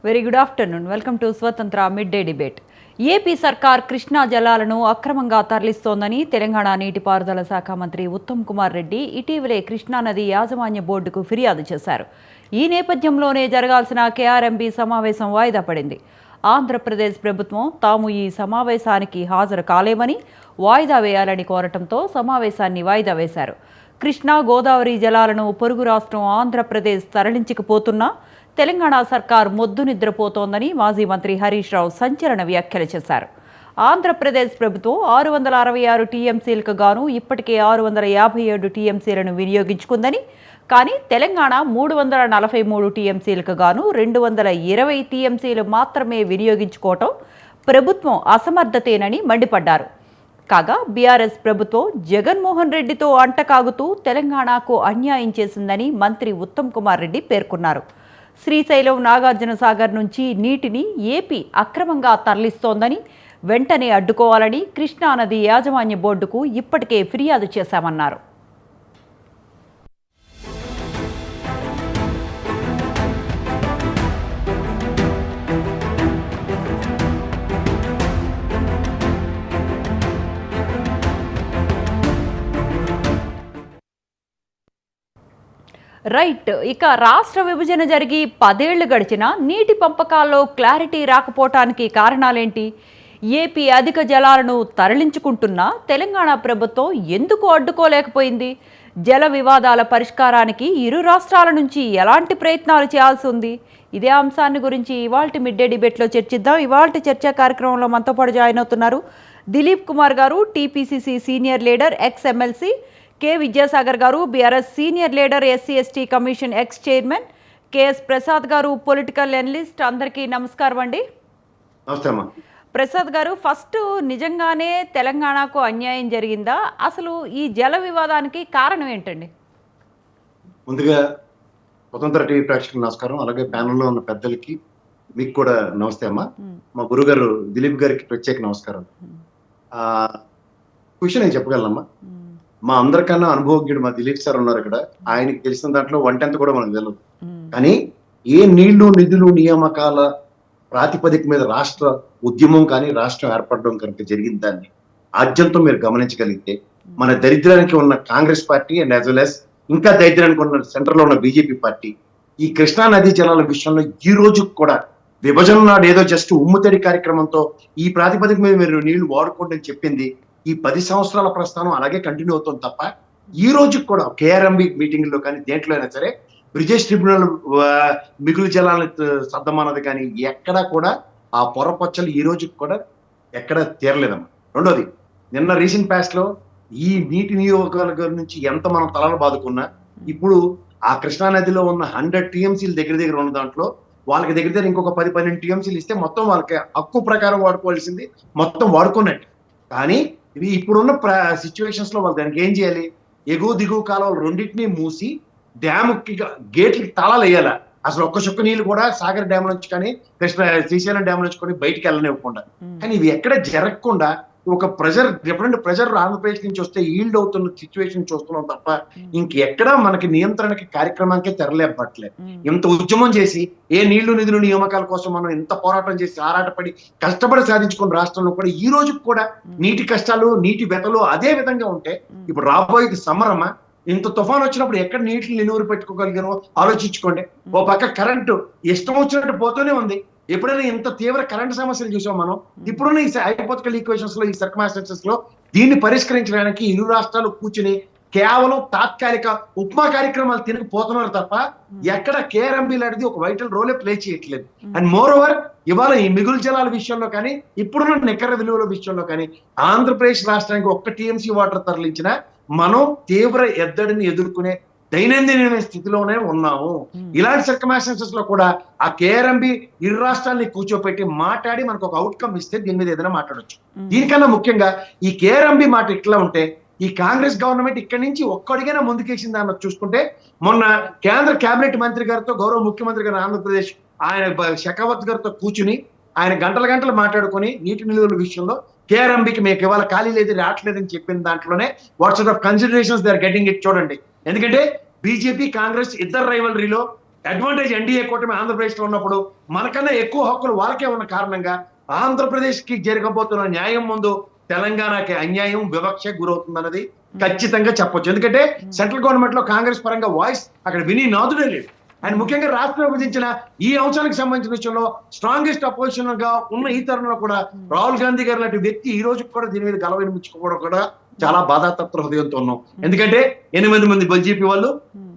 Very good afternoon. Welcome to స్వతంత్ర mid day debate. AP సర్కార్ కృష్ణా జలాలను అక్రమంగా తరలిస్తోందని తెలంగాణ నీటిపారుదల శాఖ మంత్రి ఉత్తమ్ కుమార్ రెడ్డి ఇటీవలే కృష్ణానది యాజమాన్య బోర్డుకు ఫిర్యాదు చేశారు. ఈ నేపథ్యంలోనే జరగాల్సిన కేఆర్ఎంబీ సమావేశం వాయిదా పడింది. ఆంధ్రప్రదేశ్ ప్రభుత్వం తాము ఈ సమావేశానికి హాజరు కాలేమని వాయిదా వేయాలని కోరటంతో సమావేశాన్ని వాయిదా వేశారు. కృష్ణా గోదావరి జలాలను పొరుగు రాష్ట్రం ఆంధ్రప్రదేశ్ తరలించకపోతున్నా తెలంగాణ సర్కార్ మొద్దు నిద్రపోతోందని మాజీ మంత్రి హరీష్ రావు సంచలన వ్యాఖ్యలు చేశారు. ఆంధ్రప్రదేశ్ ప్రభుత్వం 666 టీఎంసీలకు గాను ఇప్పటికే 657 టీఎంసీలను వినియోగించుకుందని, కానీ తెలంగాణ 343 టీఎంసీలకు గాను 220 టీఎంసీలు మాత్రమే వినియోగించుకోవటం ప్రభుత్వం అసమర్థతేనని మండిపడ్డారు. కాగా బీఆర్ఎస్ ప్రభుత్వం జగన్మోహన్ రెడ్డితో అంటకాగుతూ తెలంగాణకు అన్యాయం చేసిందని మంత్రి ఉత్తమ్ కుమార్ రెడ్డి పేర్కొన్నారు. శ్రీశైలం నాగార్జున సాగర్ నుంచి నీటిని ఏపీ అక్రమంగా తరలిస్తోందని, వెంటనే అడ్డుకోవాలని కృష్ణానది యాజమాన్య బోర్డుకు ఇప్పటికే ఫిర్యాదు చేశామన్నారు. రైట్. ఇక రాష్ట్ర విభజన జరిగి 10 ఏళ్లు గడిచినా నీటి పంపకాల్లో క్లారిటీ రాకపోవటానికి కారణాలేంటి? ఏపీ అధిక జలాలను తరలించుకుంటున్నా తెలంగాణ ప్రభుత్వం ఎందుకు అడ్డుకోలేకపోయింది? జల వివాదాల పరిష్కారానికి ఇరు రాష్ట్రాల నుంచి ఎలాంటి ప్రయత్నాలు చేయాల్సి ఉంది? ఇదే అంశాన్ని గురించి ఇవాల్టి మిడ్ డే డిబేట్లో చర్చిద్దాం. ఇవాల్టి చర్చా కార్యక్రమంలో మనతో పాటు జాయిన్ అవుతున్నారు దిలీప్ కుమార్ గారు, TPCC senior leader, ex MLC, K Vidyasagar గారు, BRS senior leader, SC ST commission ex chairman, K S Prasad గారు, పొలిటికల్ ఎనలిస్ట్. అందరికీ నమస్కారం అండి. ప్రసాద్ గారు, ఫస్ట్ నిజంగానే తెలంగాణకు అన్యాయం జరిగిందా? అసలు ఈ జల వివాదానికి కారణం ఏంటండి? ముందుగా స్వతంత్ర టీవీ ప్రేక్షకులకు నమస్కారం. అలాగే ప్యానెల్లో ఉన్న పెద్దలకి మీకు కూడా నమస్తే అమ్మా. మా గురుగారు దిలీప్ గారికి ప్రత్యేక నమస్కారం. క్వశ్చన్ నేను చెప్పగలనమ్మా. మా అందరికన్నా అనుభవజ్ఞుడు మా దిలీప్ సార్ ఉన్నారు ఇక్కడ. ఆయనకి తెలిసిన దాంట్లో 1/10 కూడా మనకు తెలియదు. కానీ ఏ నీళ్లు నిధులు నియామకాల ప్రాతిపదిక మీద రాష్ట్ర ఉద్యమం కానీ రాష్ట్రం ఏర్పడడం కనుక జరిగిన దాన్ని ఆద్యంతో మీరు గమనించగలిగితే మన దరిద్రానికి ఉన్న Congress party and as well as ఇంకా దరిద్రానికి ఉన్న సెంటర్ లో ఉన్న బీజేపీ పార్టీ ఈ కృష్ణా నదీ జలాల విషయంలో ఈ రోజు కూడా విభజన నాడు ఏదో జస్ట్ ఉమ్ముతడి కార్యక్రమంతో ఈ ప్రాతిపదిక మీద మీరు నీళ్లు వాడుకోండి అని చెప్పింది ఈ 10 సంవత్సరాల ప్రస్థానం అలాగే కంటిన్యూ అవుతుంది తప్ప ఈ రోజు కూడా కేఆర్ఎంబి మీటింగ్ లో కానీ దేంట్లో అయినా సరే బ్రిజేష్ ట్రిబ్యునల్ మిగులు జలాలను సర్దమన్నది కానీ ఎక్కడా కూడా ఆ పొరపచ్చలు ఈ రోజు కూడా ఎక్కడ తీరలేదమ్మా. రెండోది, నిన్న రీసెంట్ పాస్ట్ లో ఈ నీటి నియోజకవర్గాల నుంచి ఎంత మనం తలలు బాదుకున్నా ఇప్పుడు ఆ కృష్ణా నదిలో ఉన్న 100 టీఎంసీలు దగ్గర ఉన్న దాంట్లో వాళ్ళకి దగ్గర ఇంకొక 10-12 టీఎంసీలు ఇస్తే మొత్తం వాళ్ళకి హక్కు ప్రకారం వాడుకోవాల్సింది మొత్తం వాడుకున్నట్టు. కానీ ఇవి ఇప్పుడున్న సిచ్యువేషన్స్ లో వాళ్ళు దానికి ఏం చేయాలి? ఎగువ దిగువ కాలువలు రెండింటినీ మూసి డ్యాముకి గేట్లకి తాళాలు వేయాల. అసలు ఒక్క చుక్క నీళ్ళు కూడా సాగర్ డ్యామ్ నుంచి కానీ శ్రీశైలం డ్యామ్ నుంచి కానీ బయటికి వెళ్ళనివ్వకుండా. కానీ ఇవి ఎక్కడ జరగకుండా ఒక డిఫరెంట్ ప్రెజర్ ఆంధ్రప్రదేశ్ నుంచి వస్తే ఈల్డ్ అవుతున్న సిచ్యువేషన్ చూస్తున్నాం తప్ప ఇంకెక్కడా మనకి నియంత్రణకి కార్యక్రమానికే తెరలేపట్లేదు. ఇంత ఉద్యమం చేసి ఏ నీళ్లు నిధులు నియామకాల కోసం మనం ఇంత పోరాటం చేసి ఆరాటపడి కష్టపడి సాధించుకున్న రాష్ట్రంలో కూడా ఈ రోజు కూడా నీటి కష్టాలు నీటి వెతలు అదే విధంగా ఉంటే ఇప్పుడు రాబోయేది సమరమా? ఇంత తుఫాన్ వచ్చినప్పుడు ఎక్కడ నీటిని నిలువరు పెట్టుకోగలిగారో ఆలోచించుకోండి. ఓ పక్క కరెంటు ఇష్టం వచ్చినట్టు పోతూనే ఉంది. ఎప్పుడైనా ఇంత తీవ్ర కరెంట్ సమస్యలు చూసాం మనం. ఇప్పుడున్న ఈ హైపోథెటికల్ ఈక్వేషన్స్ లో ఈ సర్కమ్స్టాన్సెస్ లో దీన్ని పరిష్కరించడానికి ఇరు రాష్ట్రాలు కూర్చుని కేవలం తాత్కాలిక ఉప్మా కార్యక్రమాలు తిరిగిపోతున్నారు తప్ప ఎక్కడ కేఆర్ఎంబీ లాంటిది ఒక వైటల్ రోలే ప్లే చేయట్లేదు. అండ్ మోర్ ఓవర్ ఇవాళ ఈ మిగులు జలాల విషయంలో కానీ ఇప్పుడున్న నికర విలువల విషయంలో కానీ ఆంధ్రప్రదేశ్ రాష్ట్రానికి ఒక్క టీఎంసీ వాటర్ తరలించిన మనం తీవ్ర ఎద్దడిని ఎదుర్కొనే దైనందిన స్థితిలోనే ఉన్నాము. ఇలాంటి సర్కమ్స్టాన్సెస్ లో కూడా ఆ కేఆర్ఎంబి ఇరు రాష్ట్రాలని కూర్చోపెట్టి మాట్లాడి మనకు ఒక అవుట్కమ్ ఇస్తే దీని మీద ఏదైనా మాట్లాడొచ్చు. దీనికన్నా ముఖ్యంగా ఈ కేఆర్ఎంబి మాట ఇట్లా ఉంటే ఈ కాంగ్రెస్ గవర్నమెంట్ ఇక్కడి నుంచి ఒక్కడిగైనా ముందుకేసింది అన్న చూసుకుంటే మొన్న కేంద్ర కేబినెట్ మంత్రి గారితో గౌరవ ముఖ్యమంత్రి గారు ఆంధ్రప్రదేశ్ ఆయన షెకావత్ గారితో కూర్చుని ఆయన గంటలు మాట్లాడుకుని నీటి నిలువల విషయంలో కేఆర్ఎంబికి మీకు ఇవాళ ఖాళీ లేదు రావట్లేదని చెప్పిన దాంట్లోనే WhatsApp of considerations they are getting it చూడండి. ఎందుకంటే బీజేపీ కాంగ్రెస్ ఇద్దరు రైవలరీలో అడ్వాంటేజ్ ఎన్డీఏ కూటమి ఆంధ్రప్రదేశ్ లో ఉన్నప్పుడు మనకన్నా ఎక్కువ హక్కులు వాళ్ళకే ఉన్న కారణంగా ఆంధ్రప్రదేశ్ కి జరగబోతున్న న్యాయం ముందు తెలంగాణకి అన్యాయం వివక్ష గురవుతుందన్నది ఖచ్చితంగా చెప్పొచ్చు. ఎందుకంటే సెంట్రల్ గవర్నమెంట్ లో కాంగ్రెస్ పరంగా వాయిస్ అక్కడ విని నాదుడే లేడు. ఆయన ముఖ్యంగా రాష్ట్రం విభజించిన ఈ అంశానికి సంబంధించిన విషయంలో స్ట్రాంగెస్ట్ అపోజిషన్ గా ఉన్న ఈ తరుణంలో కూడా రాహుల్ గాంధీ గారు లాంటి వ్యక్తి ఈ రోజు కూడా దీని మీద గల వినిపించుకోవడం కూడా చాలా బాధాతత్వ హృదయంతో ఉన్నాం. ఎందుకంటే 8 మంది బీజేపీ వాళ్ళు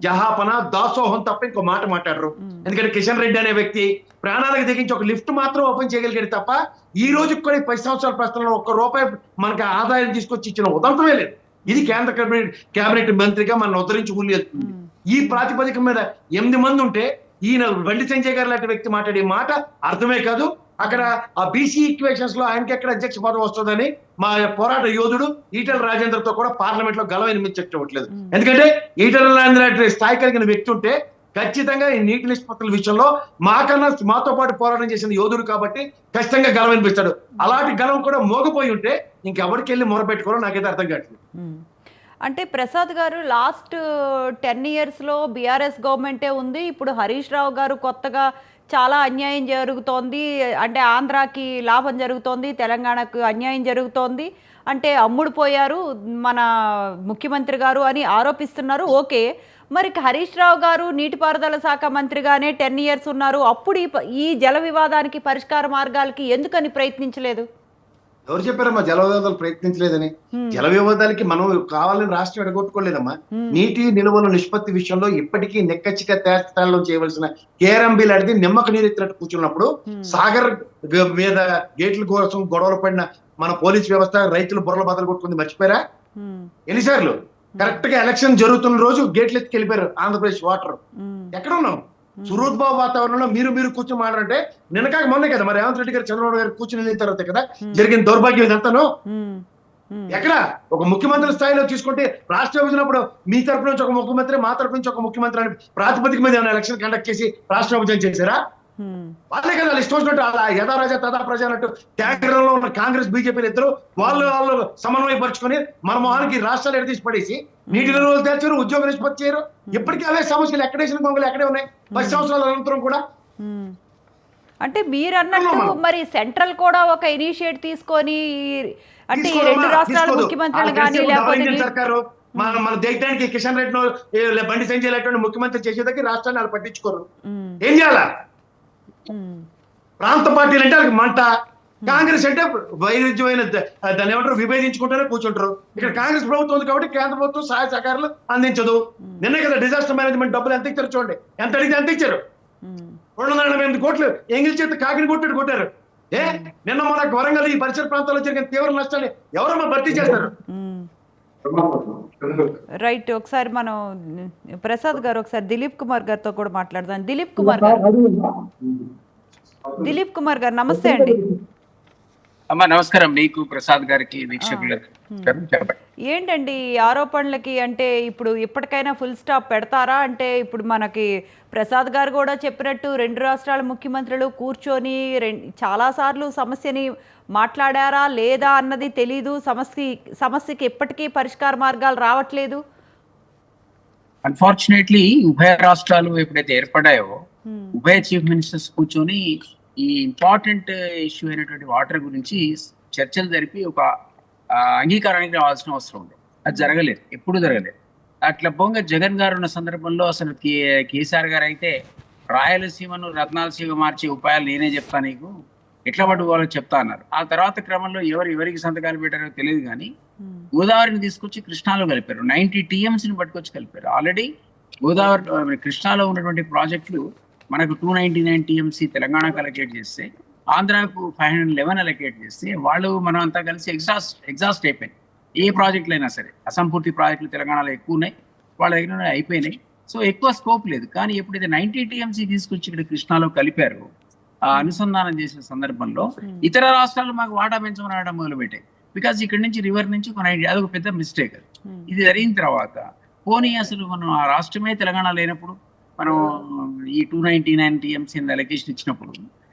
జహాపన దాసోహం తప్ప ఇంకో మాట మాట్లాడరు. ఎందుకంటే కిషన్ రెడ్డి అనే వ్యక్తి ప్రాణాలకు తెగించి ఒక లిఫ్ట్ మాత్రం ఓపెన్ చేయగలిగాడు తప్ప ఈ రోజు కూడా 10 సంవత్సరాల ప్రస్తుతంలో ₹1 మనకి ఆదాయం తీసుకొచ్చి ఇచ్చిన ఉదంతమే లేదు. ఇది కేంద్ర కేబినెట్ మంత్రిగా మన ఉద్ధరించి ఊళ్ళు వెళ్తుంది. ఈ ప్రాతిపదిక మీద 8 మంది ఉంటే ఈయన బండి సంజయ్ గారు లాంటి వ్యక్తి మాట్లాడే మాట అర్థమే కాదు. అక్కడ ఆ బీసీ ఈక్వేషన్స్ లో ఆయనకి ఎక్కడ అధ్యక్ష పదవి వస్తుందని మా పోరాట యోధుడు ఈటెల రాజేందర్ తో కూడా పార్లమెంట్ లో గల వినిపించట్లేదు. ఎందుకంటే ఈటెల రాజేందర్ స్థాయి కలిగిన వ్యక్తి ఉంటే ఖచ్చితంగా ఈ నీటి నిష్పత్తుల విషయంలో మాతో పాటు పోరాటం చేసిన యోధుడు కాబట్టి ఖచ్చితంగా గలం వినిపిస్తాడు. అలాంటి గలం కూడా మోగపోయి ఉంటే ఇంకెవరికి వెళ్ళి మొరపెట్టుకోవాలో నాకైతే అర్థం కావట్లేదు. అంటే ప్రసాద్ గారు లాస్ట్ 10 yearsలో బీఆర్ఎస్ గవర్నమెంటే ఉంది. ఇప్పుడు హరీష్ రావు గారు కొత్తగా చాలా అన్యాయం జరుగుతోంది, అంటే ఆంధ్రాకి లాభం జరుగుతోంది, తెలంగాణకు అన్యాయం జరుగుతోంది, అంటే అమ్ముడు పోయారు మన ముఖ్యమంత్రి గారు అని ఆరోపిస్తున్నారు. ఓకే, మరి హరీష్ రావు గారు నీటిపారుదల శాఖ మంత్రిగానే 10 years ఉన్నారు. అప్పుడు ఈ జల వివాదానికి పరిష్కార మార్గాలకి ఎందుకని ప్రయత్నించలేదు? ఎవరు చెప్పారమ్మా జల వివాదాలు ప్రయత్నించలేదని? జల వివాదాలకి మనం కావాలని రాష్ట్రం ఎడగొట్టుకోలేదమ్మా. నీటి నిల్వల నిష్పత్తి విషయంలో ఇప్పటికీ నెక్కచ్చిక తేల్చడంలో చేయవలసిన కేరంబీలు అడిగి నిమ్మకు నీరు ఎత్తినట్టు కూర్చున్నప్పుడు సాగర్ మీద గేట్ల కోసం గొడవలు పడిన మన పోలీస్ వ్యవస్థ రైతులు బుర్రల బద్దలు కొట్టుకుంది మర్చిపోయారా? ఎన్నిసార్లు కరెక్ట్ గా ఎలక్షన్ జరుగుతున్న రోజు గేట్లు ఎత్తుకు వెళ్ళిపోయారు ఆంధ్రప్రదేశ్ వాటర్. ఎక్కడ ఉన్నాం? సుహృద్భావ వాతావరణంలో మీరు కూర్చొని మాట్లాడంటే నిన్నకాక మొన్నే కదా మరి రేవంత్ రెడ్డి గారు చంద్రబాబు గారు కూర్చుని వెళ్ళిన తర్వాత కదా జరిగిన దౌర్భాగ్యం ఇదంతాను. ఎక్కడ ఒక ముఖ్యమంత్రి స్థాయిలో తీసుకుంటే రాష్ట్ర విభజనప్పుడు మీ తరపు నుంచి ఒక ముఖ్యమంత్రి, మా తరపు నుంచి ఒక ముఖ్యమంత్రి అని ప్రాతిపదిక మీద ఏమైనా ఎలక్షన్ కండక్ట్ చేసి రాష్ట్ర విభజన చేశారా? వాళ్ళే కదా ఇష్టం వచ్చినట్టు అలా యథా రాజా తదా ప్రజ అన్నట్టు కేంద్రంలో ఉన్న కాంగ్రెస్ బీజేపీలు ఇద్దరు వాళ్ళు సమన్వయపరుచుకొని మన మొహానికి రాష్ట్రాలు ఎడతీసి పడేసి నీటి నిల్వలు తెచ్చారు, ఉద్యోగ నిష్పత్తి చేయరు. ఇప్పటికీ అవే సమస్యలు ఎక్కడేసిన కొంగలు ఎక్కడే ఉన్నాయి 10 సంవత్సరాల అనంతరం కూడా. అంటే మీరు అన్నట్టు మరి సెంట్రల్ కూడా ఒక ఇనిషియేట్ తీసుకొని అంటే ఈ 2 రాష్ట్రాల ముఖ్యమంత్రులు కానీ లేకపోతే సర్కారు మన దేశానికి కిషన్ రెడ్డి బండి సంజయ్ లాంటి ముఖ్యమంత్రి చేసేదానికి రాష్ట్రాన్ని వాళ్ళు పట్టించుకోరు. ఏం చేయాలా? ప్రాంత పార్టీలు అంటే వాళ్ళకి మంట, కాంగ్రెస్ అంటే వైరుధ్యమైన దాన్ని ఏమంటారు విభేదించుకుంటారే కూర్చుంటారు. ఇక్కడ కాంగ్రెస్ ప్రభుత్వం ఉంది కాబట్టి కేంద్ర ప్రభుత్వం సహాయ సహకారాలు అందించదు. నిన్నే కదా డిజాస్టర్ మేనేజ్మెంట్ డబ్బులు ఎంత ఇచ్చారు చూడండి, ఎంత అడిగితే ఎంత ఇచ్చారు. 288 కోట్లు ఎంగిల్ చేత కాకిని కొట్టారు. నిన్న మనకు వరంగల్ ఈ పరిసర ప్రాంతాల్లో జరిగిన తీవ్ర నష్టాన్ని ఎవరమ్మా భర్తీ చేస్తారు? రైట్, ఒకసారి మనం ప్రసాద్ గారు ఒకసారి దిలీప్ కుమార్ గారితో కూడా మాట్లాడదాం. దిలీప్ కుమార్ గారు నమస్తే అండి. అమ్మా నమస్కారం మీకు, ప్రసాద్ గారికి, వీక్షకులకు. ఏంటండి ఈ ఆరోపణలకి అంటే ఇప్పుడు ఇప్పటికైనా ఫుల్ స్టాప్ పెడతారా? అంటే ఇప్పుడు మనకి ప్రసాద్ గారు కూడా చెప్పినట్టు 2 రాష్ట్రాల ముఖ్యమంత్రులు కూర్చొని చాలాసార్లు సమస్యని మాట్లాడారా లేదా అన్నది తెలీదు. సమస్యకి ఎప్పటికీ పరిష్కార మార్గాలు రావట్లేదు. అన్ఫార్చునేట్లీ ఉభయ రాష్ట్రాలు ఎప్పుడైతే ఏర్పడాయో ఉభయ చీఫ్ మినిస్టర్స్ కూర్చొని ఈ ఇంపార్టెంట్ ఇష్యూ అయినటువంటి వాటర్ గురించి చర్చలు జరిపి ఒక అంగీకారానికి రావాల్సిన అవసరం ఉంది. అది జరగలేదు, ఎప్పుడు జరగలేదు. అట్లా బొంగ జగన్ గారు ఉన్న సందర్భంలో అసలు కేసీఆర్ గారు అయితే రాయలసీమను రత్నాలసీమ మార్చే ఉపాయాలు నేనే చెప్తా, నీకు ఎట్లా పట్టుకోవాలో చెప్తా అన్నారు. ఆ తర్వాత క్రమంలో ఎవరికి సంతకాలు పెట్టారో తెలియదు కానీ గోదావరిని తీసుకొచ్చి కృష్ణాలో కలిపారు. 90 TMCని పట్టుకొచ్చి కలిపారు. ఆల్రెడీ గోదావరి కృష్ణాలో ఉన్నటువంటి ప్రాజెక్టులు మనకు 299 TMC తెలంగాణకు అలొకేట్ చేస్తే, ఆంధ్రాకు 511 అలొకేట్ చేస్తే వాళ్ళు మనం అంతా కలిసి ఎగ్జాస్ట్ అయిపోయింది. ఏ ప్రాజెక్టులు అయినా సరే అసంపూర్తి ప్రాజెక్టులు తెలంగాణలో ఎక్కువ ఉన్నాయి, వాళ్ళ దగ్గర అయిపోయినాయి. సో ఎక్కువ స్కోప్ లేదు. కానీ ఎప్పుడైతే 90 TMC తీసుకొచ్చి ఇక్కడ కృష్ణాలో కలిపారు, ఆ అనుసంధానం చేసిన సందర్భంలో ఇతర రాష్ట్రాలు మాకు వాటా పెంచమని అనడం మొదలుపెట్టాయి. బికాజ్ ఇక్కడ నుంచి రివర్ నుంచి అదొక పెద్ద మిస్టేక్. ఇది జరిగిన తర్వాత పోనీ అసలు మనం ఆ రాష్ట్రమే తెలంగాణ లేనప్పుడు మనం ఈ 299 TMC అలొకేషన్ ఇచ్చినప్పుడు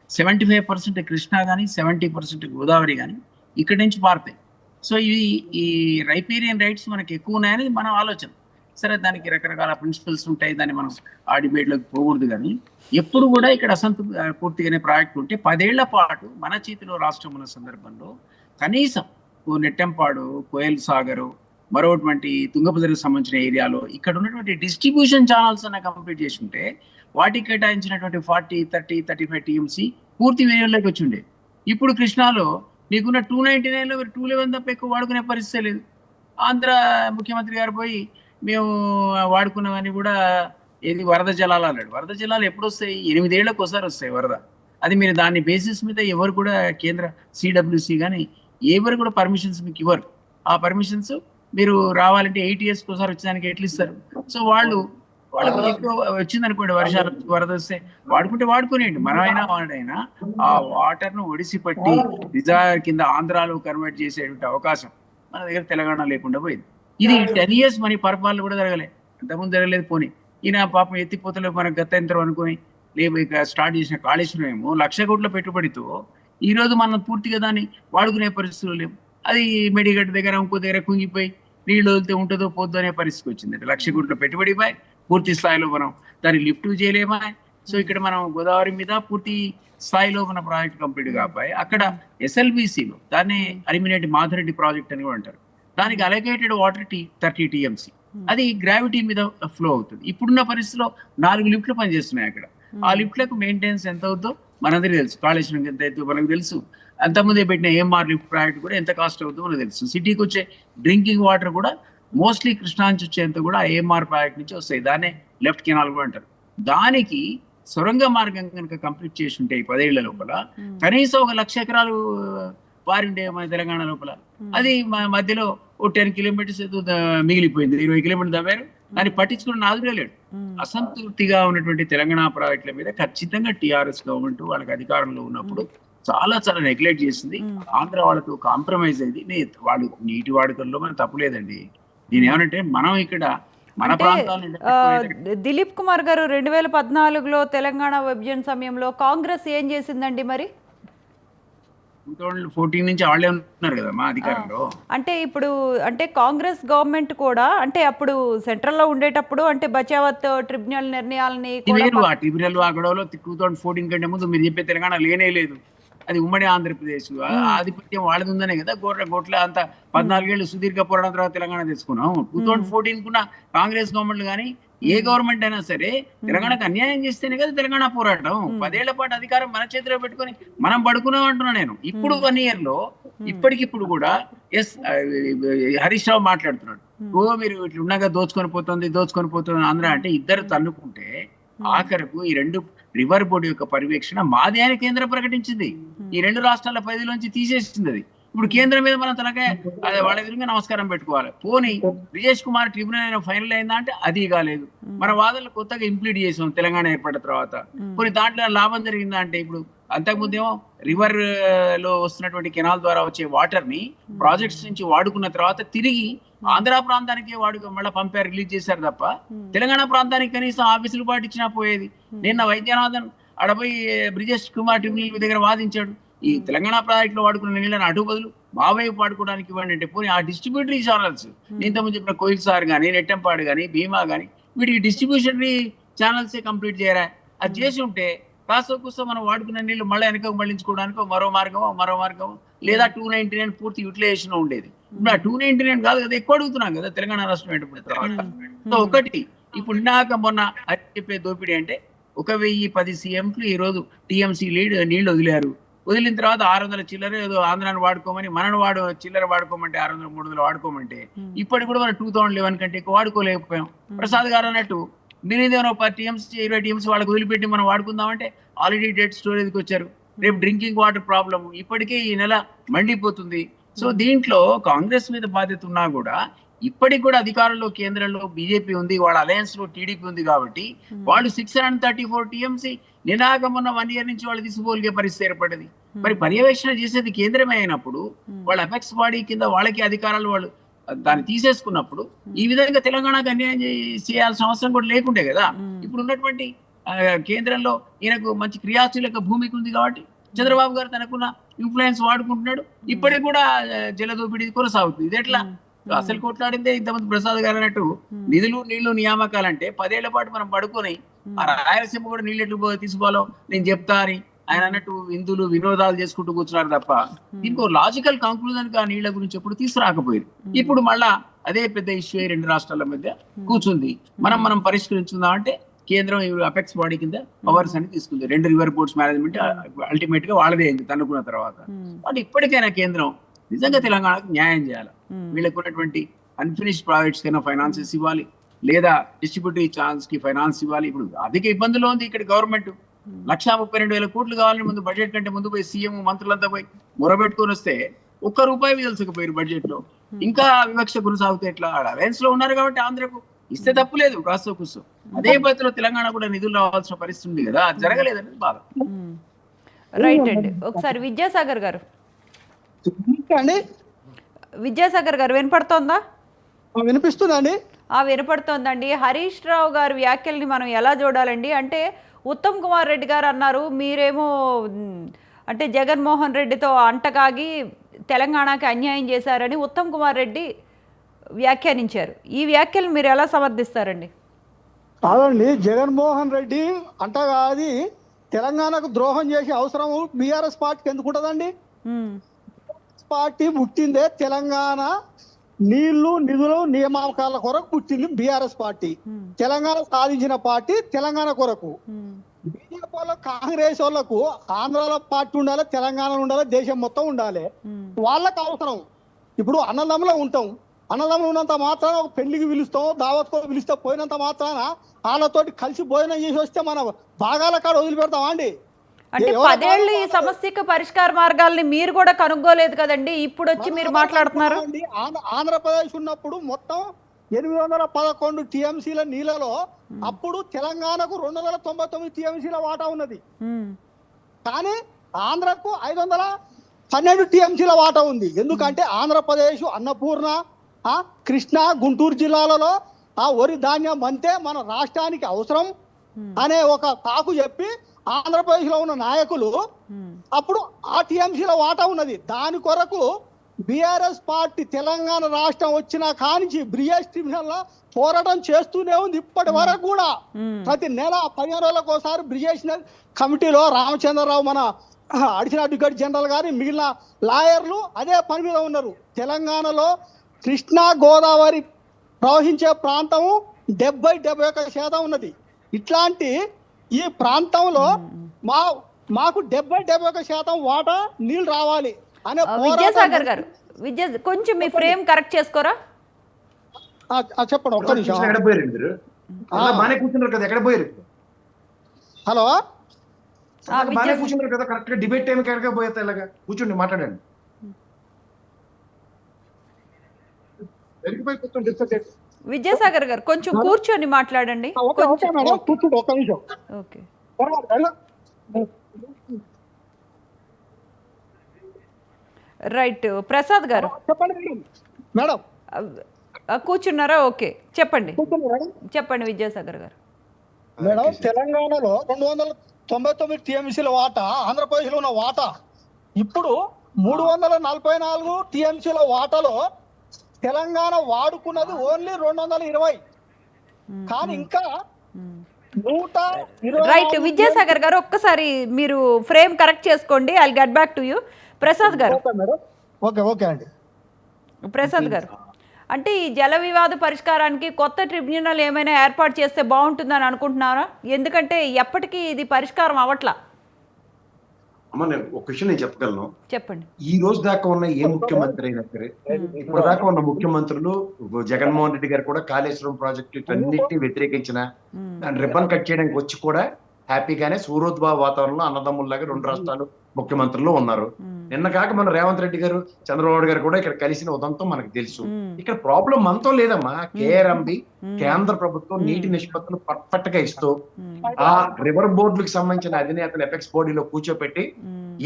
75% కృష్ణా కానీ 70% గోదావరి కానీ ఇక్కడి నుంచి పారుతాయి. సో ఇవి ఈ రైపీరియన్ రైట్స్ మనకి ఎక్కువ ఉన్నాయని మనం ఆలోచన. సరే దానికి రకరకాల ప్రిన్సిపల్స్ ఉంటాయి, దాన్ని మనం ఆ డిబేట్లోకి పోకూడదు. కానీ ఎప్పుడు కూడా ఇక్కడ పూర్తిగానే ప్రాజెక్ట్ ఉంటే 10 ఏళ్ల పాటు మన చేతిలో రాష్ట్రం ఉన్న సందర్భంలో కనీసం నెట్టెంపాడు, కోయల్ సాగరు, మరోటువంటి తుంగభద్రకు సంబంధించిన ఏరియాలో ఇక్కడ ఉన్నటువంటి డిస్ట్రిబ్యూషన్ ఛానల్స్ అన్న కంప్లీట్ చేసి ఉంటే వాటికి కేటాయించినటువంటి 40, 30, 35 టీఎంసీ పూర్తి వేయంలోకి వచ్చి ఉండే. ఇప్పుడు కృష్ణాలో మీకున్న 299లో 211 తప్ప ఎక్కువ వాడుకునే పరిస్థితి లేదు. ఆంధ్ర ముఖ్యమంత్రి గారు పోయి మేము వాడుకున్నవని కూడా ఏది వరద జలాలు అన్నాడు. వరద జలాలు ఎప్పుడు వస్తాయి? 8 ఏళ్లకు ఒకసారి వస్తాయి వరద. అది మీరు దాని బేసిస్ మీద ఎవరు కూడా కేంద్ర సిడబ్ల్యూసి కానీ ఎవరు కూడా పర్మిషన్స్ మీకు ఇవ్వరు. ఆ పర్మిషన్స్ మీరు రావాలంటే 8 years ఒకసారి వచ్చేదానికి ఎట్లా ఇస్తారు? సో వాళ్ళకి ఎక్కువ వచ్చింది అనుకోండి, వర్షాలు వరద వస్తే వాడుకుంటే వాడుకునేయండి. మనమైనా వాడైనా ఆ వాటర్ ను ఒడిసి పట్టి రిజర్వ్ కింద ఆంధ్రాలో కన్వర్ట్ చేసేటువంటి అవకాశం మన దగ్గర తెలంగాణ లేకుండా పోయింది. ఇది 10 years మన పరిపాలన కూడా జరగలేదు, అంతకుముందు జరగలేదు. పోనీ ఈయన పాపం ఎత్తిపోతలో మనకు గత్యంతరం అనుకుని లేవు ఇక స్టార్ట్ చేసిన కాళేశ్వరం ఏమో 1,00,000 కోట్ల పెట్టుబడితో ఈ రోజు మనం పూర్తిగా దాన్ని వాడుకునే పరిస్థితులు లేవు. అది మెడిగడ్డ దగ్గర ఇంకో దగ్గర కుంగిపోయి నీళ్ళు వదిలితే ఉంటుందో పోద్దో అనే పరిస్థితి వచ్చింది. 1,00,000 కోట్ల పెట్టుబడి పూర్తి స్థాయిలో మనం దాన్ని లిఫ్ట్ చేయలేమా. సో ఇక్కడ మనం గోదావరి మీద పూర్తి స్థాయిలో మన ప్రాజెక్ట్ కంప్లీట్ కాపాయి. అక్కడ ఎస్ఎల్బిసిలో దాన్ని అలిమినేట్ మాధరెడ్డి ప్రాజెక్ట్ అని కూడా అంటారు. దానికి అలొకేటెడ్ వాటర్ 30 టీఎంసీ, అది గ్రావిటీ మీద ఫ్లో అవుతుంది. ఇప్పుడున్న పరిస్థితిలో 4 లిఫ్ట్లు పనిచేస్తున్నాయి అక్కడ. ఆ లిఫ్ట్లకు మెయింటెనెన్స్ ఎంత అవుతుందో మనందరికీ తెలుసు. కాళేశ్వరం ఎంత అవుతుందో మనకు తెలుసు. అంతకుముందే పెట్టిన ఏఎంఆర్ లిఫ్ట్ ప్రాజెక్ట్ కూడా ఎంత కాస్ట్ అవుతుందో మనకు తెలుసు. సిటీకి వచ్చే డ్రింకింగ్ వాటర్ కూడా మోస్ట్లీ కృష్ణా నుంచి వచ్చేంత కూడా ఏఎంఆర్ ప్రాజెక్ట్ నుంచి వస్తాయి. దాన్నే లెఫ్ట్ కెనాల్ కూడా అంటారు. దానికి సొరంగ మార్గం కనుక కంప్లీట్ చేసి ఉంటే 10 ఏళ్ల లోపల కనీసం 1,00,000 ఎకరాలు పారిండే మన తెలంగాణ లోపల. అది మధ్యలో 10 kilometers మిగిలిపోయింది. 20 kilometers దవ్వారు, దాన్ని పట్టించుకున్న నాదుడే లేడు. అసంతృప్తిగా ఉన్నటువంటి తెలంగాణ ప్రాజెక్టుల మీద ఖచ్చితంగా టిఆర్ఎస్ గవర్నమెంట్ వాళ్ళకి అధికారంలో ఉన్నప్పుడు చాలా నెగ్లెక్ట్ చేసింది. ఆంధ్ర వాళ్ళతో కాంప్రమైజ్ అయింది. వాళ్ళు నీటి వాడుకల్లో మనం తప్పులేదండి. దీని ఏమనంటే మనం ఇక్కడ మన ప్రాంతాలను దిలీప్ కుమార్ గారు 2014లో తెలంగాణ విభజన సమయంలో కాంగ్రెస్ ఏం చేసిందండి మరి? 2014 నుంచి వాళ్ళే ఉన్నారు కదా మా అధికారంలో. అంటే ఇప్పుడు అంటే కాంగ్రెస్ గవర్నమెంట్ కూడా అంటే అప్పుడు సెంట్రల్ లో ఉండేటప్పుడు అంటే బచావత్ ట్రిబ్యునల్ నిర్ణయాలని వేరు. ఆ ట్రిబ్యునల్ గొడవలో 2014 కంటే ముందు మీరు చెప్పే తెలంగాణ లేనే లేదు. అది ఉమ్మడి ఆంధ్రప్రదేశ్. ఆధిపత్యం వాళ్ళది ఉందనే కదా గోట్ల అంత 14 ఏళ్ళు సుదీర్ఘ పోరాటం తర్వాత తెలంగాణ తెచ్చుకున్నాం. 2014 కున్న కాంగ్రెస్ గవర్నమెంట్ కానీ ఏ గవర్నమెంట్ అయినా సరే తెలంగాణకు అన్యాయం చేస్తేనే కదా తెలంగాణ పోరాటం. 10 ఏళ్ల పాటు అధికారం మన చేతిలో పెట్టుకొని మనం పడుకున్నాం అంటున్నా నేను. ఇప్పుడు 1 year లో ఇప్పటికిప్పుడు కూడా హరీష్ రావు మాట్లాడుతున్నాడు, మీరు ఇట్లా ఉండగా దోచుకొని పోతుంది ఆంధ్ర అంటే. ఇద్దరు తన్నుకుంటే ఆఖరకు ఈ 2 రివర్ బోర్డు యొక్క పర్యవేక్షణ మాదే అని కేంద్రం ప్రకటించింది. ఈ 2 రాష్ట్రాల పరిధిలోంచి తీసేసింది అది. ఇప్పుడు కేంద్రం మీద మనం తనకే వాళ్ళ ఎదురుగా నమస్కారం పెట్టుకోవాలి. పోనీ బ్రిజేష్ కుమార్ ట్రిబ్యునల్ ఫైనల్ అయిందా అంటే అది కాలేదు. మన వాదనలు కొత్తగా ఇంప్లీట్ చేసాం తెలంగాణ ఏర్పడిన తర్వాత. కొన్ని దాంట్లో లాభం జరిగిందా అంటే ఇప్పుడు అంతకుముందేమో రివర్ లో వస్తున్నటువంటి కెనాల్ ద్వారా వచ్చే వాటర్ ని ప్రాజెక్ట్స్ నుంచి వాడుకున్న తర్వాత తిరిగి ఆంధ్ర ప్రాంతానికి మళ్ళీ పంపారు, రిలీజ్ చేశారు తప్ప తెలంగాణ ప్రాంతానికి కనీసం ఆఫీసులు పాటించినా పోయేది. నిన్న వైద్యనాథన్ అడపోయి బ్రిజేష్ కుమార్ ట్రిబ్యునల్ దగ్గర వాదించాడు, ఈ తెలంగాణ ప్రాజెక్ట్ లో వాడుకున్న నీళ్ళని అటు బదులు మా వైపు వాడుకోవడానికి ఇవ్వండి అంటే. పోనీ ఆ డిస్ట్రిబ్యూటరీ ఛానల్స్ ఇంతకుముందు చెప్పిన కోయిల్ సార్ కానీ, నెట్టంపాడు కానీ, భీమా కానీ వీటికి డిస్ట్రిబ్యూషనరీ ఛానల్సే కంప్లీట్ చేయరా? అది చేసి ఉంటే కాస్త కూస్త మనం వాడుకున్న నీళ్లు మళ్ళీ వెనక మళ్ళించుకోవడానికి మరో మార్గమో లేదా 299 పూర్తి యూటిలైజేషన్ ఉండేది. ఇప్పుడు ఆ 299 కాదు కదా, ఎక్కువ అడుగుతున్నాం కదా తెలంగాణ రాష్ట్రం ఏంటప్పుడు తర్వాత. సో ఒకటి ఇప్పుడు మొన్న చెప్పే దోపిడీ అంటే 1,010 CMలు ఈ రోజు టీఎంసీ నీళ్లు వదిలారు. వదిలిన తర్వాత 600 చిల్లర ఏదో ఆంధ్రాన్ని వాడుకోమని మనను చిల్లర వాడుకోమంటే 600, 300 వాడుకోమంటే ఇప్పటికి కూడా మనం 2011 కంటే ఎక్కువ వాడుకోలేకపోయాం. ప్రసాద్ గారు అన్నట్టు మీరేదేమో 10 TMC 20 TMC వాళ్ళకి వదిలిపెట్టి మనం వాడుకుందామంటే ఆల్రెడీ డెడ్ స్టోరేజ్కి వచ్చారు. రేపు డ్రింకింగ్ వాటర్ ప్రాబ్లం ఇప్పటికే ఈ నెల మండిపోతుంది. సో దీంట్లో కాంగ్రెస్ మీద బాధ్యత ఉన్నా కూడా ఇప్పటికి కూడా అధికారంలో కేంద్రంలో బీజేపీ ఉంది, వాళ్ళ అలయన్స్ లో టీడీపీ ఉంది కాబట్టి వాళ్ళు 634 TMC నినాగమున్న 1 year నుంచి వాళ్ళు తీసుకోగలిగే పరిస్థితి ఏర్పడింది. మరి పర్యవేక్షణ చేసేది కేంద్రమే అయినప్పుడు వాళ్ళ అపెక్స్ బాడీ కింద వాళ్ళకి అధికారాలు వాళ్ళు దాన్ని తీసేసుకున్నప్పుడు ఈ విధంగా తెలంగాణకు అన్యాయం చేయాల్సిన అవసరం కూడా లేకుండే కదా. ఇప్పుడు ఉన్నటువంటి కేంద్రంలో ఈయనకు మంచి క్రియాశీలక భూమికి ఉంది కాబట్టి చంద్రబాబు గారు తనకున్న ఇన్ఫ్లుయెన్స్ వాడుకుంటున్నాడు. ఇప్పటికి కూడా జలదోపిడీ కొనసాగుతుంది. ఇది ఎట్లా? అసలు కొట్లాడిందే ఇంతమంది ప్రసాద్ గారు అన్నట్టు నిధులు నీళ్లు నియామకాలంటే 10 ఏళ్ల పాటు మనం పడుకొని ఆ రాయలసీమ కూడా నీళ్ళు ఎట్లు తీసుకోవాలో నేను చెప్తా అని ఆయన అన్నట్టు విందులు వినోదాలు చేసుకుంటూ కూర్చున్నారు తప్ప దీనికి ఒక లాజికల్ కంక్లూజన్ ఆ నీళ్ల గురించి ఎప్పుడు తీసుకురాకపోయింది. ఇప్పుడు మళ్ళా అదే పెద్ద ఇష్యూ 2 రాష్ట్రాల మధ్య కూర్చుంది. మనం పరిష్కరించుకుందాం అంటే కేంద్రం అపెక్స్ బాడీ కింద పవర్స్ అని తీసుకుంది. 2 రివర్ బోర్డ్స్ మేనేజ్మెంట్ అల్టిమేట్ గా వాళ్ళదే అయింది తన్నుకున్న తర్వాత. అంటే ఇప్పటికైనా కేంద్రం నిజంగా తెలంగాణకు న్యాయం చేయాలి. వీళ్ళకు ఉన్నటువంటి అన్ఫినిష్డ్ ప్రాజెక్ట్స్ కైనా ఫైనాన్సెస్ ఇవ్వాలి, లేదా డిస్ట్రిబ్యూటరీ ఛాన్స్ కి ఫైనాన్స్ ఇవ్వాలి. ఇప్పుడు అధిక ఇబ్బందులు ఉంది ఇక్కడ గవర్నమెంట్. 1,32,000 కోట్లు కావాలని ముందు బడ్జెట్ కంటే ముందు పోయి సీఎం మంత్రులంతా పోయి మొరబెట్టుకొని వస్తే ₹1 విదల్చకపోయారు బడ్జెట్ లో. ఇంకా వివక్ష కొనసాగుతే ఎట్లా? అలయన్స్ లో ఉన్నారు కాబట్టి ఆంధ్రకు ఇస్తే తప్పు లేదు, కాస్త కూర్చో. అదే పద్ధతిలో తెలంగాణ కూడా నిధులు రావాల్సిన పరిస్థితి ఉంది కదా, అది జరగలేదనేది బాధ. రైట్ అండి. ఒకసారి విద్యాసాగర్ గారు విద్యాసాగర్ గారు వినపడుతోందా? వినిపిస్తుందండి. వినపడుతోందండి. హరీష్ రావు గారి వ్యాఖ్యల్ని మనం ఎలా చూడాలండి? అంటే ఉత్తమ్ కుమార్ రెడ్డి గారు అన్నారు, మీరేమో అంటే జగన్మోహన్ రెడ్డితో అంటకాగి తెలంగాణకి అన్యాయం చేశారని ఉత్తమ్ కుమార్ రెడ్డి వ్యాఖ్యానించారు. ఈ వ్యాఖ్యలు మీరు ఎలా సమర్థిస్తారండి? కాదండి, జగన్మోహన్ రెడ్డి అంటగాది తెలంగాణకు ద్రోహం చేసే అవసరం బీఆర్ఎస్ పార్టీకి ఎందుకు ఉంటుందండి? పార్టీ పుట్టిందే తెలంగాణ నీళ్లు నిధులు నియామకాల కొరకు పుట్టింది బీఆర్ఎస్ పార్టీ. తెలంగాణ సాధించిన పార్టీ తెలంగాణ కొరకు. బీజేపీ వాళ్ళకు, కాంగ్రెస్ వాళ్ళకు ఆంధ్రాలో పార్టీ ఉండాలి, తెలంగాణలో ఉండాలి, దేశం మొత్తం ఉండాలి. వాళ్ళకు అవసరం. ఇప్పుడు అన్నదమ్ములో ఉంటాం, అన్నదమ్ములు ఉన్నంత మాత్రాన ఒక పెళ్లికి పిలుస్తాం, దావత్కో పిలుస్తే పోయినంత మాత్రాన వాళ్ళతోటి కలిసి భోజనం చేసి వస్తే మన భాగాల కాడ వదిలిపెడతామా అండి? అంటే 10 ఏళ్ళు ఈ సమస్యకు పరిష్కార మార్గాల్ని మీరు కూడా కనుక్కోలేదు కదండి, ఇప్పుడు వచ్చి మీరు మాట్లాడుతున్నారు. ఆంధ్రప్రదేశ్ ఉన్నప్పుడు మొత్తం 811 టీఎంసీల నీళ్ళలో అప్పుడు తెలంగాణకు 299 టీఎంసీల వాటా ఉన్నది. కానీ ఆంధ్రకు 512 టీఎంసీల వాటా ఉంది. ఎందుకంటే ఆంధ్రప్రదేశ్ అన్నపూర్ణ, కృష్ణా, గుంటూరు జిల్లాలలో ఆ వరి ధాన్యం అంతే మన రాష్ట్రానికి అవసరం అనే ఒక తాకు చెప్పి ఆంధ్రప్రదేశ్ లో ఉన్న నాయకులు అప్పుడు ఆ టీఎంసీల వాటా ఉన్నది. దాని కొరకు బీఆర్ఎస్ పార్టీ తెలంగాణ రాష్ట్రం వచ్చిన కానించి బ్రిజేష్ ట్రిబ్యునల్ లో పోరాటం చేస్తూనే ఉంది. ఇప్పటి వరకు కూడా ప్రతి నెల 15 రోజులకు ఒకసారి బ్రిజేష్ కమిటీలో రామచంద్రరావు, మన అడిషనల్ అడ్వకేట్ జనరల్ గారి, మిగిలిన లాయర్లు అదే పని మీద ఉన్నారు. తెలంగాణలో కృష్ణా గోదావరి ప్రవహించే ప్రాంతము 70-71% ఉన్నది. ఇట్లాంటి ఈ ప్రాంతంలో మాకు 70-71% వాటా నీళ్ళు రావాలి అనే విద్యాసాగర్ గారు, కొంచెం మీ ఫ్రేమ్ కరెక్ట్ చేసుకోరా? చెప్పండి, ఒక్క నిమిషం. ఎక్కడ పోయారు మీరు? బానే కూర్చున్నారు కదా, ఎక్కడ పోయారు? హలో, బానే కూర్చున్నారు కదా, కరెక్ట్ గా డిబేట్ టైం ఎక్కడికి పోయేస్తా, ఇలాగా కూర్చోండి, మాట్లాడండి. విద్యాసాగర్ గారు కొంచెం కూర్చొని మాట్లాడండి. ఒక్క నిమిషం. Okay, right. ప్రసాద్ గారు చెప్పండి మేడం. కూర్చున్నారా? ఓకే, చెప్పండి విద్యాసాగర్ గారు. మేడం, తెలంగాణలో 299 టీఎంసీల వాటా, ఆంధ్రప్రదేశ్ లో ఉన్న వాటా ఇప్పుడు 344 టీఎంసీల వాటాలో తెలంగాణ వాడుకున్నది ఓన్లీ 220. కానీ ఇంకా 120. రైట్. విద్యాసాగర్ గారు ఒక్కసారి మీరు ఫ్రేమ్ కరెక్ట్ చేసుకోండి. I will get back to you. Prasad గారు. ఓకే అండి. ప్రసాద్ గారు, అంటే ఈ జల వివాద పరిష్కారానికి కొత్త ట్రిబ్యునల్ ఏమైనా ఏర్పాటు చేస్తే బాగుంటుందని అనుకుంటున్నారా? ఎందుకంటే ఎప్పటికీ ఇది పరిష్కారం అవట్లా. అమ్మ, నేను ఒక విషయం నేను చెప్పగలను. చెప్పండి. ఈ రోజు దాకా ఉన్న ఏ ముఖ్యమంత్రి అయినా సరే, ఇప్పుడు దాకా ఉన్న ముఖ్యమంత్రులు, జగన్మోహన్ రెడ్డి గారు కూడా కాళేశ్వరం ప్రాజెక్టు అన్నిటిని వ్యతిరేకించిన, రిబ్బన్ కట్ చేయడానికి వచ్చి కూడా హ్యాపీగానే సూరోద్భావ వాతావరణంలో అన్నదమ్ముల్లాగా 2 రాష్ట్రాలు ముఖ్యమంత్రులు ఉన్నారు. నిన్న కాక మన రేవంత్ రెడ్డి గారు, చంద్రబాబు గారు కూడా ఇక్కడ కలిసిన ఉదంతం మనకు తెలుసు. ఇక్కడ ప్రాబ్లం మనతో లేదమ్మా. కేఆర్ఎంబి, కేంద్ర ప్రభుత్వం నీటి నిష్పత్తులు పర్ఫెక్ట్ గా ఇస్తూ ఆ రివర్ బోర్డులకు సంబంధించిన అధినేతలు ఎపెక్స్ బాడీలో కూర్చోపెట్టి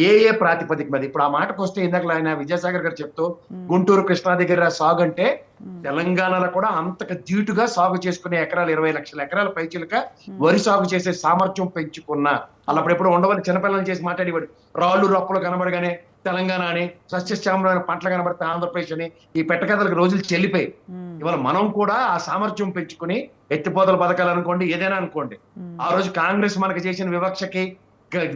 ఏ ప్రాతిపదిక మీద. ఇప్పుడు ఆ మాటకు వస్తే ఇందాక ఆయన విద్యాసాగర్ గారు చెప్తూ గుంటూరు కృష్ణా దగ్గర సాగు అంటే తెలంగాణలో కూడా అంతకు ధీటుగా సాగు చేసుకునే ఎకరాలు 20 లక్షల ఎకరాల పైచిలక వరి సాగు చేసే సామర్థ్యం పెంచుకున్న అప్పుడెప్పుడు ఉండవని చిన్నపిల్లలు చేసి మాట్లాడేవాడు. రాళ్ళు రప్పులు కనబడగానే తెలంగాణ అని, సస్యశ్యామలమైన పంటలు కనబడితే ఆంధ్రప్రదేశ్ అని, ఈ పెట్టకథలకు రోజులు చెల్లిపోయి ఇవాళ మనం కూడా ఆ సామర్థ్యం పెంచుకుని ఎత్తిపోతల పథకాలు అనుకోండి, ఏదైనా అనుకోండి, ఆ రోజు కాంగ్రెస్ మనకు చేసిన వివక్షకి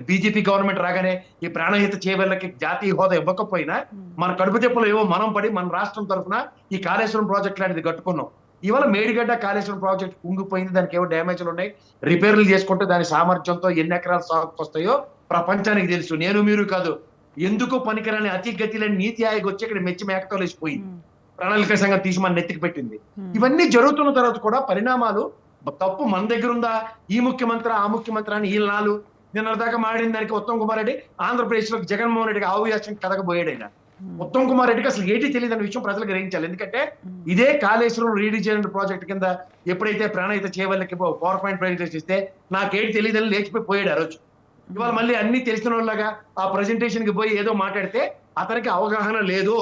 బీజేపీ గవర్నమెంట్ రాగానే ఈ ప్రాణహిత చేవెళ్ళకి జాతీయ హోదా ఇవ్వకపోయినా మన కడుపు తెప్పులు ఏవో మనం పడి మన రాష్ట్రం తరఫున ఈ కాళేశ్వరం ప్రాజెక్ట్ లాంటిది కట్టుకున్నాం. ఇవాళ మేడిగడ్డ కాళేశ్వరం ప్రాజెక్ట్ కుంగిపోయింది, దానికి ఏవో డ్యామేజ్లు ఉన్నాయి, రిపేర్లు చేసుకుంటే దాని సామర్థ్యంతో ఎన్ని ఎకరాలు సాగుకు వస్తాయో ప్రపంచానికి తెలుసు. నేను మీరు కాదు, ఎందుకు పనికిరాని అతి గతిలేని నీతి ఆయోగ్ వచ్చి ఇక్కడ మెచ్చి మేకతో లేచిపోయింది, ప్రణాళిక సంఘం తీసి మన నెత్తికి పెట్టింది. ఇవన్నీ జరుగుతున్న తర్వాత కూడా పరిణామాలు తప్పు మన దగ్గర ఉందా, ఈ ముఖ్యమంత్రి ఆ ముఖ్యమంత్రి అని ఈనాలు నిన్న దాకా మాడిన దానికి ఉత్తమ్ కుమార్ రెడ్డి ఆంధ్రప్రదేశ్ లో జగన్మోహన్ రెడ్డికి ఆవుయాసం కదగబోయాడు. ఆయన ఉత్తమ్ కుమార్ రెడ్డికి అసలు ఏంటి తెలియదు అనే విషయం ప్రజలకు గ్రహించాలి. ఎందుకంటే ఇదే కాళేశ్వరం రీడిజైన్ ప్రాజెక్ట్ కింద ఎప్పుడైతే ప్రాణహిత చేవెళ్ళకి పవర్ పాయింట్ ప్రజెంటేషన్ ఇస్తే నాకేంటి తెలియదని లేచిపోయి పోయాడు ఆ రోజు. ఇవాళ మళ్ళీ అన్ని తెలిసిన వాళ్ళగా ఆ ప్రెజెంటేషన్ కి పోయి ఏదో మాట్లాడితే అతనికి అవగాహన లేదు,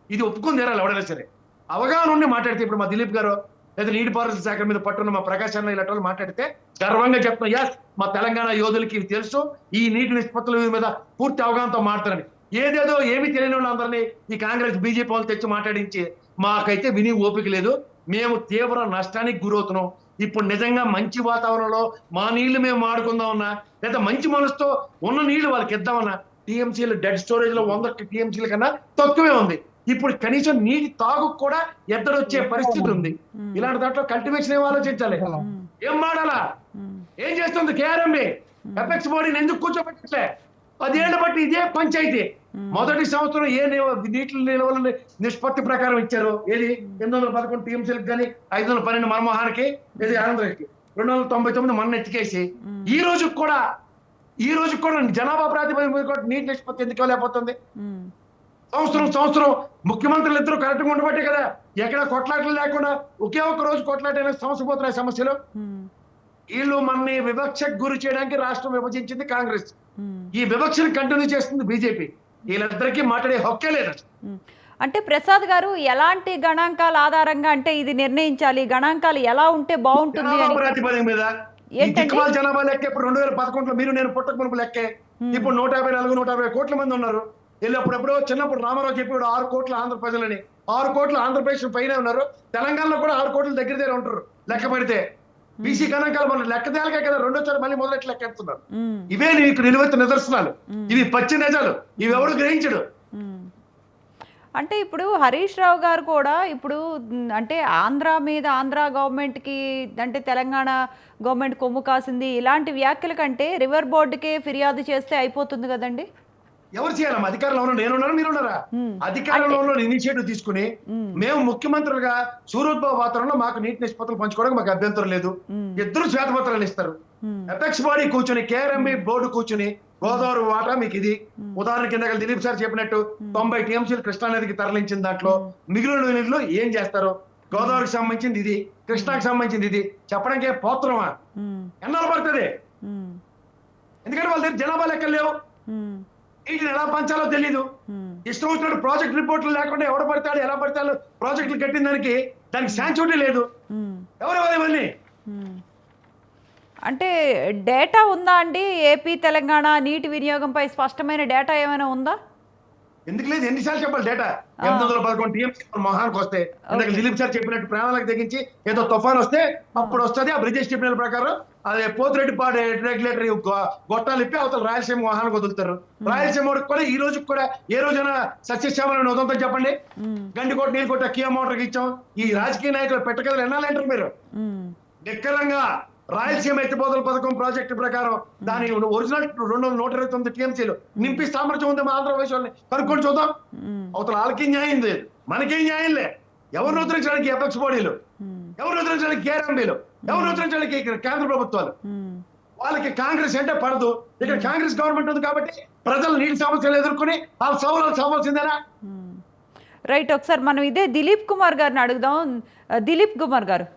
ఇది ఒప్పుకుని తీరాలి ఎవడైనా సరే. అవగాహన ఉండి మాట్లాడితే ఇప్పుడు మా దిలీప్ గారు లేదా నీటిపారుదల శాఖ మీద పట్టున్న మా ప్రకాశ్ అన్న ఇలాంటి వాళ్ళు మాట్లాడితే గర్వంగా చెప్తాం, ఎస్ మా తెలంగాణ యోధులకి ఇవి తెలుసు, ఈ నీటి నిష్పత్తుల మీద పూర్తి అవగాహనతో మాట్లాడని. ఏదేదో ఏమి తెలియని వాళ్ళందరినీ ఈ కాంగ్రెస్ బీజేపీ వాళ్ళు తెచ్చి మాట్లాడించి మాకైతే విని ఓపిక లేదు, మేము తీవ్ర నష్టానికి గురవుతున్నాం. ఇప్పుడు నిజంగా మంచి వాతావరణంలో మా నీళ్లు మేము వాడుకుందామన్నా లేదా మంచి మనసుతో ఉన్న నీళ్లు వాళ్ళకి ఇద్దామన్నా టీఎంసీలు డెడ్ స్టోరేజ్ లో 100 టీఎంసీల కన్నా తక్కువే ఉంది. ఇప్పుడు కనీసం నీటి తాగు కూడా ఎద్దడొచ్చే పరిస్థితి ఉంది. ఇలాంటి దాంట్లో కల్టివేషన్ ఏం ఆలోచించాలి, ఏం మాడాలా, ఏం చేస్తుంది కేఆర్ఎంబి ఎపెక్స్ బోర్డుని ఎందుకు కూర్చోబెట్టట్లే? 10 ఏళ్ల బట్టి ఇదే పంచాయతీ. మొదటి సంవత్సరం ఏ నీటి నిల్వల నిష్పత్తి ప్రకారం ఇచ్చారు, ఏది 811 టీఎంసీలకు కానీ 512 మన్మోహన్కి, ఇది ఆంధ్రకి 299 మన ఎత్తికేసి ఈ రోజు కూడా జనాభా ప్రాతిపదిక నీటి నిష్పత్తి ఎందుకు లేకపోతుంది? సంవత్సరం ముఖ్యమంత్రులు ఇద్దరు కరెక్ట్గా ఉండబట్టే కదా ఎక్కడ కొట్లాటలు లేకుండా ఒకే ఒక్క రోజు కొట్లాటైనా సమస్య పోతున్నాయి సమస్యలు. వీళ్ళు మనని వివక్షకు గురి చేయడానికి రాష్ట్రం విభజించింది కాంగ్రెస్, ఈ వివక్షను కంటిన్యూ చేస్తుంది బీజేపీ. వీళ్ళిద్దరికీ మాట్లాడే హక్కే లేదు. అంటే ప్రసాద్ గారు ఎలాంటి గణాంకాల ఆధారంగా అంటే ఇది నిర్ణయించాలి, గణాంకాలు ఎలా ఉంటే బాగుంటుంది అని? ప్రాతిపదిక మీద జనాభా లెక్క ఇప్పుడు 2011లో మీరు నేను పుట్టక మునుపు లెక్కే. ఇప్పుడు 154-150 కోట్ల మంది ఉన్నారు. వీళ్ళు అప్పుడెప్పుడో చిన్నప్పుడు రామారావు చెప్పాడు 6 కోట్ల ఆంధ్ర ప్రజలని. 6 కోట్ల ఆంధ్రప్రదేశ్ పైన ఉన్నారు, తెలంగాణలో కూడా 6 కోట్ల దగ్గర ఉంటారు లెక్క పెడితే. బీసీ గణాంకాలు మన లెక్క తేలకే కదా రెండోసారి మళ్ళీ మొదలెట్టి లెక్కేస్తున్నారు. ఇవే నీకు నిలువెత్తు నిదర్శనాలు, ఇవి పచ్చి నిజాలు, ఇవి ఎవరు గ్రహించడు. అంటే ఇప్పుడు హరీష్ రావు గారు కూడా ఇప్పుడు అంటే ఆంధ్ర గవర్నమెంట్కి అంటే తెలంగాణ గవర్నమెంట్ కొమ్ము కాసింది ఇలాంటి వ్యాఖ్యల కంటే రివర్ బోర్డుకే ఫిర్యాదు చేస్తే అయిపోతుంది కదండి. ఎవరు చేయాలమ్మా? అధికారంలో ఉన్నా నేనున్నాను, మీరున్నారా? అధికారంలో ఇనిషియేటివ్ తీసుకుని మేము ముఖ్యమంత్రులుగా సూర్యోద్భవ వాతావరణంలో మాకు నీటి నిష్పత్తులు పంచుకోవడానికి మాకు అభ్యంతరం లేదు, ఇద్దరు శ్వేతపత్రాలు ఇస్తారు. ఎపెక్స్ బాడీ కూర్చుని కేఆర్ఎంబి బోర్డు కూర్చుని గోదావరి వాటా మీకు ఇది, ఉదాహరణ కింద దిలీప్ సార్ చెప్పినట్టు 90 టీఎంసీలు కృష్ణానదికి తరలించిన దాంట్లో మిగిలిన నీళ్ళు ఏం చేస్తారు, గోదావరికి సంబంధించింది ఇది, కృష్ణాకి సంబంధించింది ఇది చెప్పడానికి పోత్రమా? ఎన్నాళ్ళు పడుతుంది? ఎందుకంటే వాళ్ళ దగ్గర జనాభా లెక్కలు లేవు, వీటిని ఎలా పంచాలో తెలీదు. ఇష్టం వచ్చినట్టు ప్రాజెక్ట్ రిపోర్ట్లు లేకుండా ఎవడు పడతాడు ఎలా పడతాడు ప్రాజెక్టులు కట్టిన దానికి శాంక్చుటీ లేదు. ఎవరెవరు ఇవన్నీ? అంటే డేటా ఉందా అండి? ఏపీ తెలంగాణ నీటి వినియోగంపై స్పష్టమైన డేటా ఏమైనా ఉందా? ఎందుకు లేదు? ఎన్నిసార్లు చెప్పాలి డేటా? 811 టీఎంసీ మహానికి వస్తే దిలీప్ సార్ చెప్పినట్టు ప్రాణాలకు తెగించి ఏదో తుఫాన్ వస్తే అప్పుడు వస్తుంది. ఆ బ్రిజేష్ చెప్పిన ప్రకారం అదే పోతిరెడ్డిపాడు రెగ్యులేటరీ గొట్టాలు ఇప్పి అవతల రాయలసీమ వాహనానికి వదులుతారు. రాయలసీమ కూడా ఈ రోజు కూడా ఏ రోజైనా సస్యశ్యామలని వదులుతాం చెప్పండి? గండికోట నీళ్ళకోట కియా మోటార్కి ఇచ్చాం. ఈ రాజకీయ నాయకులు పెట్టకదలు ఎన్నాలంటారు మీరు? నిక్కరంగా రాయలసీమ ఎత్తిపోతల పథకం ప్రాజెక్టు ప్రకారం దాని ఒరిజినల్ 229 టీఎంసీలు నింపి సామర్థ్యం ఉంది మా ఆంధ్రప్రదేశ్ వాళ్ళని కనుక్కొని చూద్దాం. అవతల వాళ్ళకి న్యాయం లేదు, మనకేం న్యాయం లే. ఎవరు ఉద్ధరించడానికి ఎపెక్స్ బాడీలు, ఎవరు ఉద్ధరించడానికి కేఆర్ఎంబీలు, ఎవరు ఉద్ధరించడానికి కేంద్ర ప్రభుత్వాలు? వాళ్ళకి కాంగ్రెస్ అంటే పడదు. ఇక్కడ కాంగ్రెస్ గవర్నమెంట్ ఉంది కాబట్టి ప్రజలు నీటి సమస్యలు ఎదుర్కొని వాళ్ళ సవాళ్ళు చదవాల్సిందేనా? రైట్, ఒకసారి మనం ఇదే దిలీప్ కుమార్ గారిని అడుగుదాం. దిలీప్ కుమార్ గారు,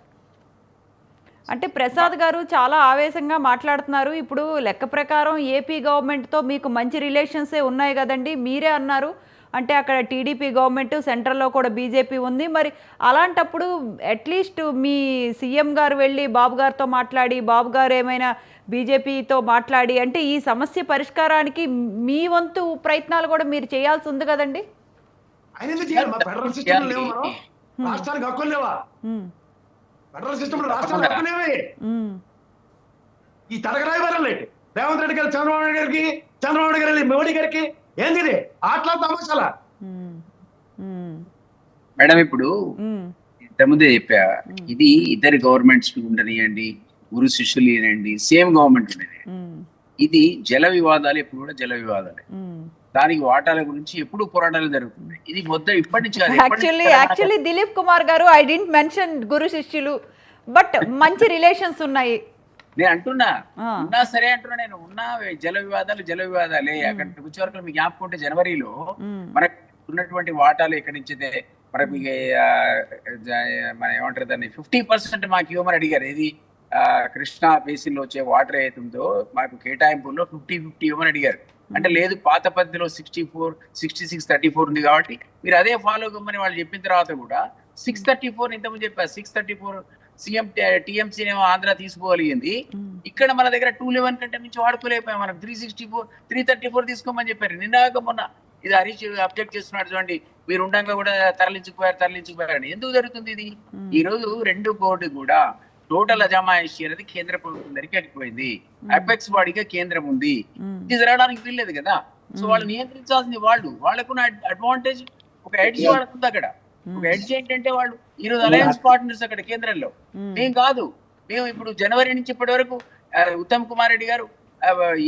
అంటే ప్రసాద్ గారు చాలా ఆవేశంగా మాట్లాడుతున్నారు. ఇప్పుడు లెక్క ప్రకారం ఏపీ గవర్నమెంట్తో మీకు మంచి రిలేషన్సే ఉన్నాయి కదండి. మీరే అన్నారు అంటే అక్కడ టీడీపీ గవర్నమెంట్, సెంట్రల్లో కూడా బీజేపీ ఉంది. మరి అలాంటప్పుడు అట్లీస్ట్ మీ సీఎం గారు వెళ్ళి బాబు గారితో మాట్లాడి, బాబు గారు ఏమైనా బీజేపీతో మాట్లాడి అంటే ఈ సమస్య పరిష్కారానికి మీ వంతు ప్రయత్నాలు కూడా మీరు చేయాల్సి ఉంది కదండి. ఆయన ఎందుకు చేయాలి? మా ఫెడరల్ సిస్టమ్ లేవు, మనం రాష్ట్రానికి హక్కులు లేవా? ఫెడరల్ సిస్టమ్ రాష్ట్రాలకు హక్కులేవి. ఈ తరగరాయి వరలు రేవంత్ రెడ్డి గారు చంద్రబాబు నాయుడు గారికి, చంద్రబాబు నాయుడు గారు మోడీ గారికి ఏంది ఇది? ఆటలా తమాషాలా? మేడం ఇప్పుడు ఇంతకుముందే చెప్పా, ఇది ఇద్దరు గవర్నమెంట్స్ ఉండనియండి, గురు శిష్యులు ఏనండి, సేమ్ గవర్నమెంట్ ఉండేది. ఇది జల వివాదాలు ఎప్పుడు కూడా జల వివాదాలే. దానికి వాటాల గురించి ఎప్పుడు పోరాటాలు జరుగుతున్నాయి. ఇది మొత్తం ఇప్పటి నుంచి కాదు. యాక్చువల్లీ దిలీప్ కుమార్ గారు ఐ డెంట్ మెన్షన్ గురు శిష్యులు, బట్ మంచి రిలేషన్స్ ఉన్నాయి. నేను అంటున్నా, ఉన్నా సరే అంటున్నా, నేను ఉన్నా జల వివాదాలే. అక్కడ వచ్చే వరకు మీకు జ్ఞాపకం ఉంటే జనవరిలో మనకు ఉన్నటువంటి వాటాలు ఎక్కడి నుంచి మనకి మన ఏమంటారు దాన్ని 50% మాకు ఇవ్వమని అడిగారు. ఇది కృష్ణా బేసిన్ లో వచ్చే వాటర్ ఏతుందో మాకు కేటాయింపుల్లో 50-50 ఇవ్వమని అడిగారు. అంటే లేదు, పాత పద్ధతిలో 66-34 ఉంది కాబట్టి మీరు అదే ఫాలో కమ్మని వాళ్ళు చెప్పిన తర్వాత కూడా 634 ఇంతకుముందు చెప్పారు. 634 సీఎం టీఎంసీ ఏమో ఆంధ్ర తీసుకోగలిగింది. ఇక్కడ మన దగ్గర 211 కంటే మించి వాడుకోలేకపోయాం. మనం 334 తీసుకోమని చెప్పారు. నిన్నగా మొన్న ఇది హరీష్ అబ్జెక్ట్ చేస్తున్నాడు చూడండి, మీరు ఉండగా కూడా తరలించుకుపోయారని. ఎందుకు జరుగుతుంది ఇది? ఈ రోజు 2 బోర్డు కూడా టోటల్ అజమాయిషి అనేది కేంద్ర ప్రభుత్వం దగ్గరికి వెళ్ళిపోయింది. అపెక్స్ బాడీగా కేంద్రం ఉంది. ఇది జరగడానికి వీల్లేదు కదా. సో వాళ్ళు నియంత్రించాల్సింది వాళ్ళకున్న అడ్వాంటేజ్ ఒక ఎడ్జ్ వాళ్ళకుంది అక్కడ. ఒక ఎడ్జ్ ఏంటంటే వాళ్ళు ఈరోజు అలయన్స్ పార్ట్నర్స్ అక్కడ కేంద్రంలో. మేము కాదు, మేము ఇప్పుడు జనవరి నుంచి ఇప్పటి వరకు ఉత్తమ్ కుమార్ రెడ్డి గారు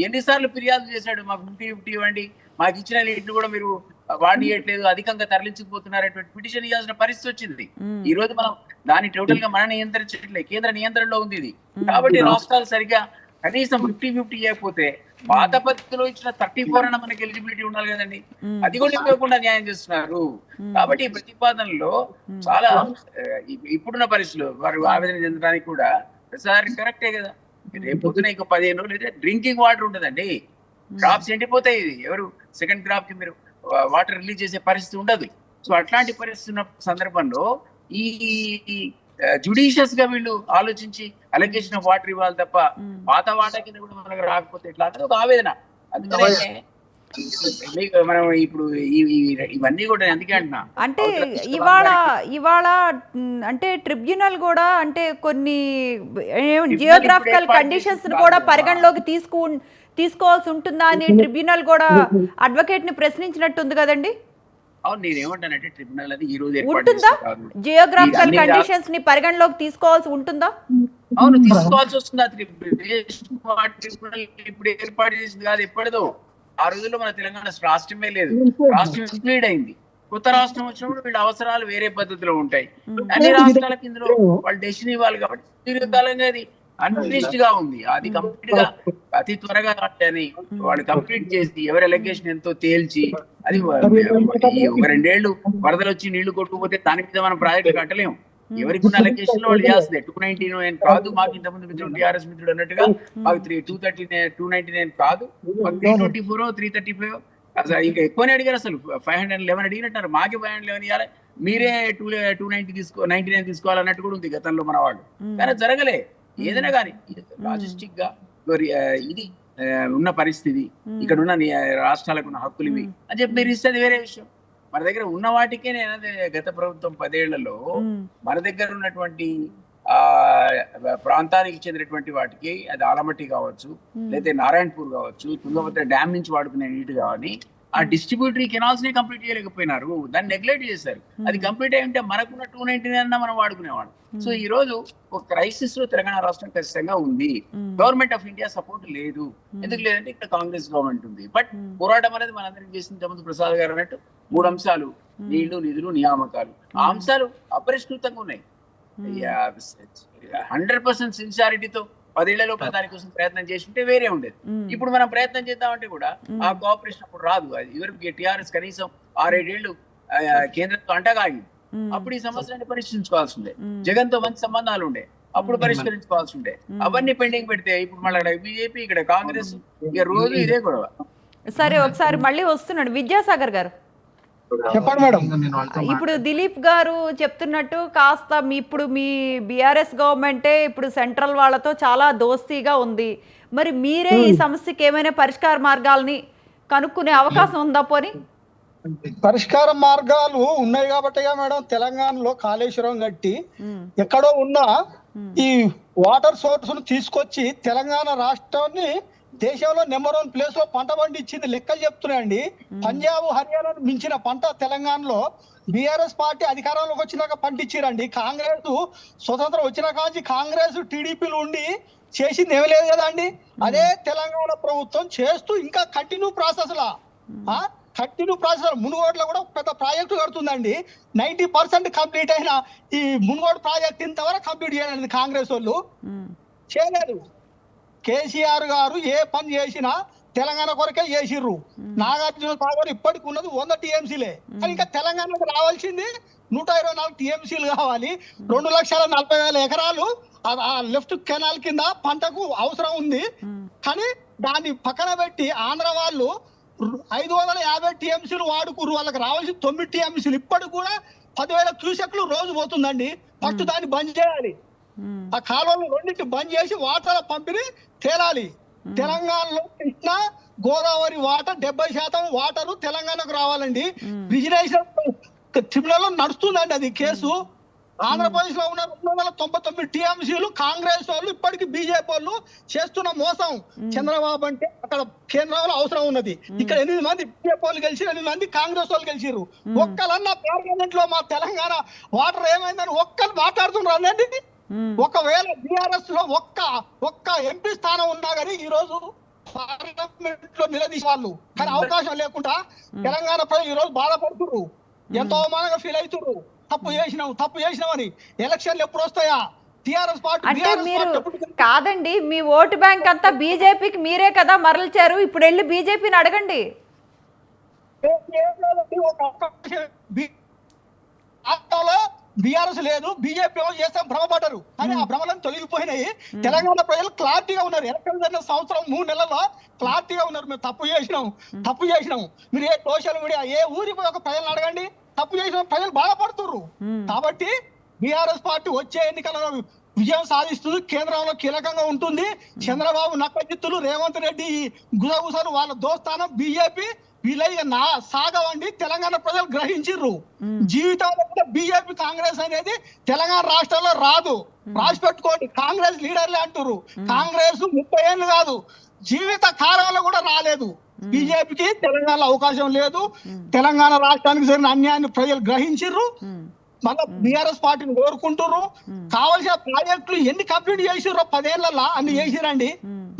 ఎన్నిసార్లు ఫిర్యాదు చేశాడు, మాకు 50-50 ఇవ్వండి, మాకు ఇచ్చిన లీడ్లు కూడా మీరు వాడియట్లేదు, అధికంగా తరలించుకుపోతున్నారనేటువంటి పిటిషన్ ఇవ్వాల్సిన పరిస్థితి వచ్చింది. ఈ రోజు మనం దాన్ని టోటల్ గా మనం నియంత్రించట్లేదు, కేంద్ర నియంత్రణలో ఉంది ఇది. కాబట్టి రాష్ట్రాలు సరిగా కనీసం 50-50 ఇవ్వకపోతే పాత పద్ధతిలో ఇచ్చిన 34 అన్న మనకి ఎలిజిబిలిటీ ఉండాలి కదండి. అది కూడా ఇవ్వకుండా న్యాయం చేస్తున్నారు. కాబట్టి ఈ ప్రతిపాదనలో చాలా ఇప్పుడున్న పరిస్థితులు వారు ఆవేదన చెందడానికి కూడా ప్రతిసారి కరెక్టే కదా. రేపు పొద్దున ఇంకో 15 రోజులు అయితే డ్రింకింగ్ వాటర్ ఉంటదండి. క్రాప్స్ ఎండిపోతాయి. ఎవరు సెకండ్ క్రాప్ కి మీరు వాటర్ రిలీజ్ చేసే పరిస్థితి ఉండదు. సో అట్లాంటి పరిస్థితి ఉన్న సందర్భంలో ఈ జుడిషియస్ గా వీళ్ళు ఆలోచించి అలొకేషన్ ఆఫ్ వాటర్ ఇవ్వాలి తప్ప పాత వాటర్ కింద కూడా మనకు రాకపోతే ఎట్లా అనేది ఒక ఆవేదన. అందుకనే మనం ఇప్పుడు ఇవన్నీ కూడా అందుకే అంటున్నా. అంటే ఇవాళ అంటే ట్రిబ్యునల్ కూడా అంటే కొన్ని జియోగ్రాఫికల్ కండిషన్స్ కూడా పరిగణలోకి తీసుకోవాల్సి ఉంటుందా అని ట్రిబ్యునల్ కూడా అడ్వకేట్ ని ప్రశ్నించినట్టుంది కదండి. అవును, నేనేమంటానంటే ట్రిబ్యునల్ అది ఈ రోజు ఉంటుందా, జియోగ్రాఫికల్ కండిషన్స్ ని పరిగణలోకి తీసుకోవాల్సి ఉంటుందా? అవును, తీసుకోవాల్సి వస్తుంది. ట్రిబ్యునల్ ఇప్పుడు ఏర్పాటు చేసింది కాదు, ఎప్పటిదో. ఆ రోజుల్లో మన తెలంగాణ రాష్ట్రమే లేదు, రాష్ట్రం ఇంక్లూడ్ అయింది. కొత్త రాష్ట్రం వచ్చినప్పుడు వీళ్ళ అవసరాలు వేరే పద్ధతిలో ఉంటాయి. అన్ని రాష్ట్రాలకు ఇందులో వాళ్ళు డెసిషన్ ఇవ్వాలి కాబట్టి దీర్ఘకాలంగా అది అన్ఫినిష్డ్ గా ఉంది. అది కంప్లీట్ గా అతి త్వరగా అని వాళ్ళు కంప్లీట్ చేసి ఎవరి ఎలకేషన్ ఎంతో తేల్చి అది ఒక 2 ఏళ్ళు వరదలు వచ్చి నీళ్లు కొట్టుకుపోతే దాని మీద మనం ప్రాజెక్టులు కట్టలేము. ఎవరికి ఉన్న అలొకేషన్ లో వాళ్ళు చేస్తుంది. 299 కాదు మాకు, ఇంతకుముందు మిత్రుడు టీఆర్ఎస్ మిత్రుడు అన్నట్టుగా మాకు 299 కాదు, 324 335 అసలు ఇంకా ఎక్కువనే అడిగారు. అసలు 511 అడిగినట్టారు, మాకే 511 ఇవ్వాలి, మీరే 299 తీసుకోవాలన్నట్టు కూడా ఉంది గతంలో మన వాళ్ళు. కానీ జరగలే. ఏదైనా కానీ లాజిస్టిక్ గా ఇది ఉన్న పరిస్థితి, ఇక్కడ ఉన్న రాష్ట్రాలకు ఉన్న హక్కులు ఇవి అని చెప్పి మీరు ఇస్తే వేరే విషయం. మన దగ్గర ఉన్న వాటికే నేను గత ప్రభుత్వం 10 ఏళ్లలో మన దగ్గర ఉన్నటువంటి ప్రాంతానికి చెందినటువంటి వాటికి, అది ఆలమట్టి కావచ్చు, లేదా నారాయణపూర్ కావచ్చు, తుంగభద్ర డ్యామ్ నుంచి వాడుకునే నీటి కావాలి, ఆ డిస్ట్రిబ్యూటరీ కెనాల్స్ ని కంప్లీట్ చేయలేకపోయినారు, దాన్ని నెగ్లెక్ట్ చేశారు. అది కంప్లీట్ అయి ఉంటే మనకున్న 299 అన్నా మనం వాడుకునేవాడు. సో ఈ రోజు ఒక క్రైసిస్ లో తెలంగాణ రాష్ట్రం ఖచ్చితంగా ఉంది. గవర్నమెంట్ ఆఫ్ ఇండియా సపోర్ట్ లేదు. ఎందుకు లేదంటే ఇక్కడ కాంగ్రెస్ గవర్నమెంట్ ఉంది. బట్ పోరాటం అనేది మనందరికి చేసిన ముందు ప్రసాద్ గారు అన్నట్టు 3 అంశాలు, నీళ్లు, నిధులు, నియామకాలు. ఆ అంశాలు అపరిష్కృతంగా ఉన్నాయి. 100% సిన్సియారిటీతో 10 ఏళ్ల లోపల దానికోసం ప్రయత్నం చేసి ఉంటే వేరే ఉండేది. ఇప్పుడు మనం ప్రయత్నం చేద్దామంటే కూడా ఆ కోఆపరేషన్ అప్పుడు రాదు. ఎవరికి టీఆర్ఎస్ కనీసం 6-7 ఏళ్లు కేంద్రంతో అంటగాగింది. అప్పుడు ఈ సమస్యలను పరిష్కరించుకోవాల్సిందే. జగన్ తో మంచి సంబంధాలు ఉండే, అప్పుడు పరిష్కరించుకోవాల్సి ఉండే. అవన్నీ పెండింగ్ పెడితే ఇప్పుడు మళ్ళీ బీజేపీ, ఇక్కడ కాంగ్రెస్, ఇక రోజు ఇదే గొడవ. సరే, ఒకసారి మళ్ళీ వస్తున్నాడు విద్యాసాగర్ గారు. చెప్పండి మేడం. ఇప్పుడు దిలీప్ గారు చెప్తున్నట్టు కాస్త ఇప్పుడు మీ బీఆర్ఎస్ గవర్నమెంటే ఇప్పుడు సెంట్రల్ వాళ్ళతో చాలా దోస్తీగా ఉంది. మరి మీరే ఈ సమస్యకి ఏమైనా పరిష్కార మార్గాల్ని కనుక్కునే అవకాశం ఉందా? పోనీ పరిష్కార మార్గాలు ఉన్నాయి కాబట్టి మేడం, తెలంగాణలో కాళేశ్వరం కట్టి ఎక్కడో ఉన్న ఈ వాటర్ సోర్స్ ను తీసుకొచ్చి తెలంగాణ రాష్ట్రాన్ని దేశంలో నెంబర్ 1 ప్లేస్ లో పంట పండించింది. లెక్కలు చెప్తున్నాయండి. పంజాబ్, హర్యానాను మించిన పంట తెలంగాణలో బీఆర్ఎస్ పార్టీ అధికారంలోకి వచ్చినాక పండించారండి. కాంగ్రెస్ స్వతంత్రం వచ్చిన కాంచి కాంగ్రెస్, టీడీపీలు ఉండి చేసింది ఏమీ లేదు కదండి. అదే తెలంగాణ ప్రభుత్వం చేస్తూ ఇంకా కంటిన్యూ ప్రాసెస్ మునుగోడులో కూడా పెద్ద ప్రాజెక్టు కడుతుందండి. 90% కంప్లీట్ అయిన ఈ మునుగోడు ప్రాజెక్ట్ ఇంతవరకు కంప్లీట్ చేయలేదు. కాంగ్రెస్ వాళ్ళు చేయలేదు. కేసీఆర్ గారు ఏ పని చేసినా తెలంగాణ కొరకే చేసిర్రు. నాగార్జున సాగర్ ఇప్పటికి ఉన్నది 100 టీఎంసీలే, కానీ ఇంకా తెలంగాణకు రావాల్సింది 124 టీఎంసీలు కావాలి. 2,40,000 ఎకరాలు ఆ లెఫ్ట్ కెనాల్ కింద పంటకు అవసరం ఉంది. కానీ దాన్ని పక్కన పెట్టి ఆంధ్ర వాళ్ళు 550 టీఎంసీలు వాడుకురు. వాళ్ళకి రావాల్సి 9 టీఎంసీలు. ఇప్పటికి కూడా 10,000 క్యూసెక్లు రోజు పోతుందండి. ఫస్ట్ దాన్ని బంద్ చేయాలి. ఆ కాలువలు రెండింటి బంద్ చేసి వాటర్ పంపిణీ తేలాలి. తెలంగాణలో కృష్ణా గోదావరి వాటర్ 70% వాటర్ తెలంగాణకు రావాలండి. రిజర్వేషన్ ట్రిబ్యునల్ లో నడుస్తుందండి అది కేసు. ఆంధ్రప్రదేశ్ లో ఉన్న 299 టీఎంసీలు కాంగ్రెస్ వాళ్ళు ఇప్పటికీ బీజేపీ వాళ్ళు చేస్తున్న మోసం. చంద్రబాబు అంటే అక్కడ కేంద్రంలో అవసరం ఉన్నది. ఇక్కడ 8 మంది బీజేపీ వాళ్ళు గెలిచి 8 మంది కాంగ్రెస్ వాళ్ళు గెలిచిర్రు. ఒక్కలన్నా పార్లమెంట్ లో మా తెలంగాణ వాటర్ ఏమైందని ఒక్కరు మాట్లాడుతున్నారు అనండి. ఒకవేళ బీఆర్ఎస్ లో ఒక్క ఎంపీ స్థానం ఉన్నా కానీ ఈ రోజు పార్లమెంట్ లో నిలదీసే వాళ్ళు, కానీ అవకాశం లేకుండా తెలంగాణ ప్రజలు ఈ రోజు బాధపడుతున్నారు. ఎంతో అవమానంగా ఫీల్ అవుతున్నారు. తప్పు చేసినామని. ఎలక్షన్లు ఎప్పుడు వస్తాయా? టీఆర్ఎస్ పార్టీ అంటే మీరు కాదండి, మీ ఓటు బ్యాంక్ అంతా బీజేపీకి మీరే కదా మరల్చారు. ఇప్పుడు వెళ్ళి బీజేపీని అడగండి. బీఆర్ఎస్ లేదు, బీజేపీ చేస్తాం భ్రమపడ్డారు, కానీ ఆ భ్రమలను తొలగిపోయినాయి. తెలంగాణ ప్రజలు క్లారిటీగా ఉన్నారు. ఎలక్షన్ జరిగిన సంవత్సరం 3 నెలల్లో క్లారిటీగా ఉన్నారు. మేము తప్పు చేసినాము. మీరు ఏ సోషల్ మీడియా ఏ ఊరి పోయి ఒక ప్రజలను అడగండి, తప్పు చేసిన ప్రజలు బాధపడుతున్నారు. కాబట్టి బీఆర్ఎస్ పార్టీ వచ్చే ఎన్నికలలో విజయం సాధిస్తుంది. కేంద్రంలో కీలకంగా ఉంటుంది. చంద్రబాబు నక్కజిత్తులు, రేవంత్ రెడ్డి గుసగుసలు, వాళ్ళ దోస్తానం బీజేపీ వీళ్ళ నా సాగవండి. తెలంగాణ ప్రజలు గ్రహించిర్రు. జీవితంలో కూడా బీజేపీ కాంగ్రెస్ అనేది తెలంగాణ రాష్ట్రంలో రాదు. రాసి పెట్టుకోండి. కాంగ్రెస్ లీడర్లే అంటారు. కాంగ్రెస్ 30 ఏళ్ళు కాదు, జీవిత కాలంలో కూడా రాలేదు. బీజేపీకి తెలంగాణలో అవకాశం లేదు. తెలంగాణ రాష్ట్రానికి జరిగిన అన్యాయాన్ని ప్రజలు గ్రహించిర్రు. మళ్ళీ బీఆర్ఎస్ పార్టీని కోరుకుంటున్నారు. కావాల్సిన ప్రాజెక్టులు ఎన్ని కంప్లీట్ చేసిర్రో 10 ఏళ్లలో అన్ని చేసిరండి.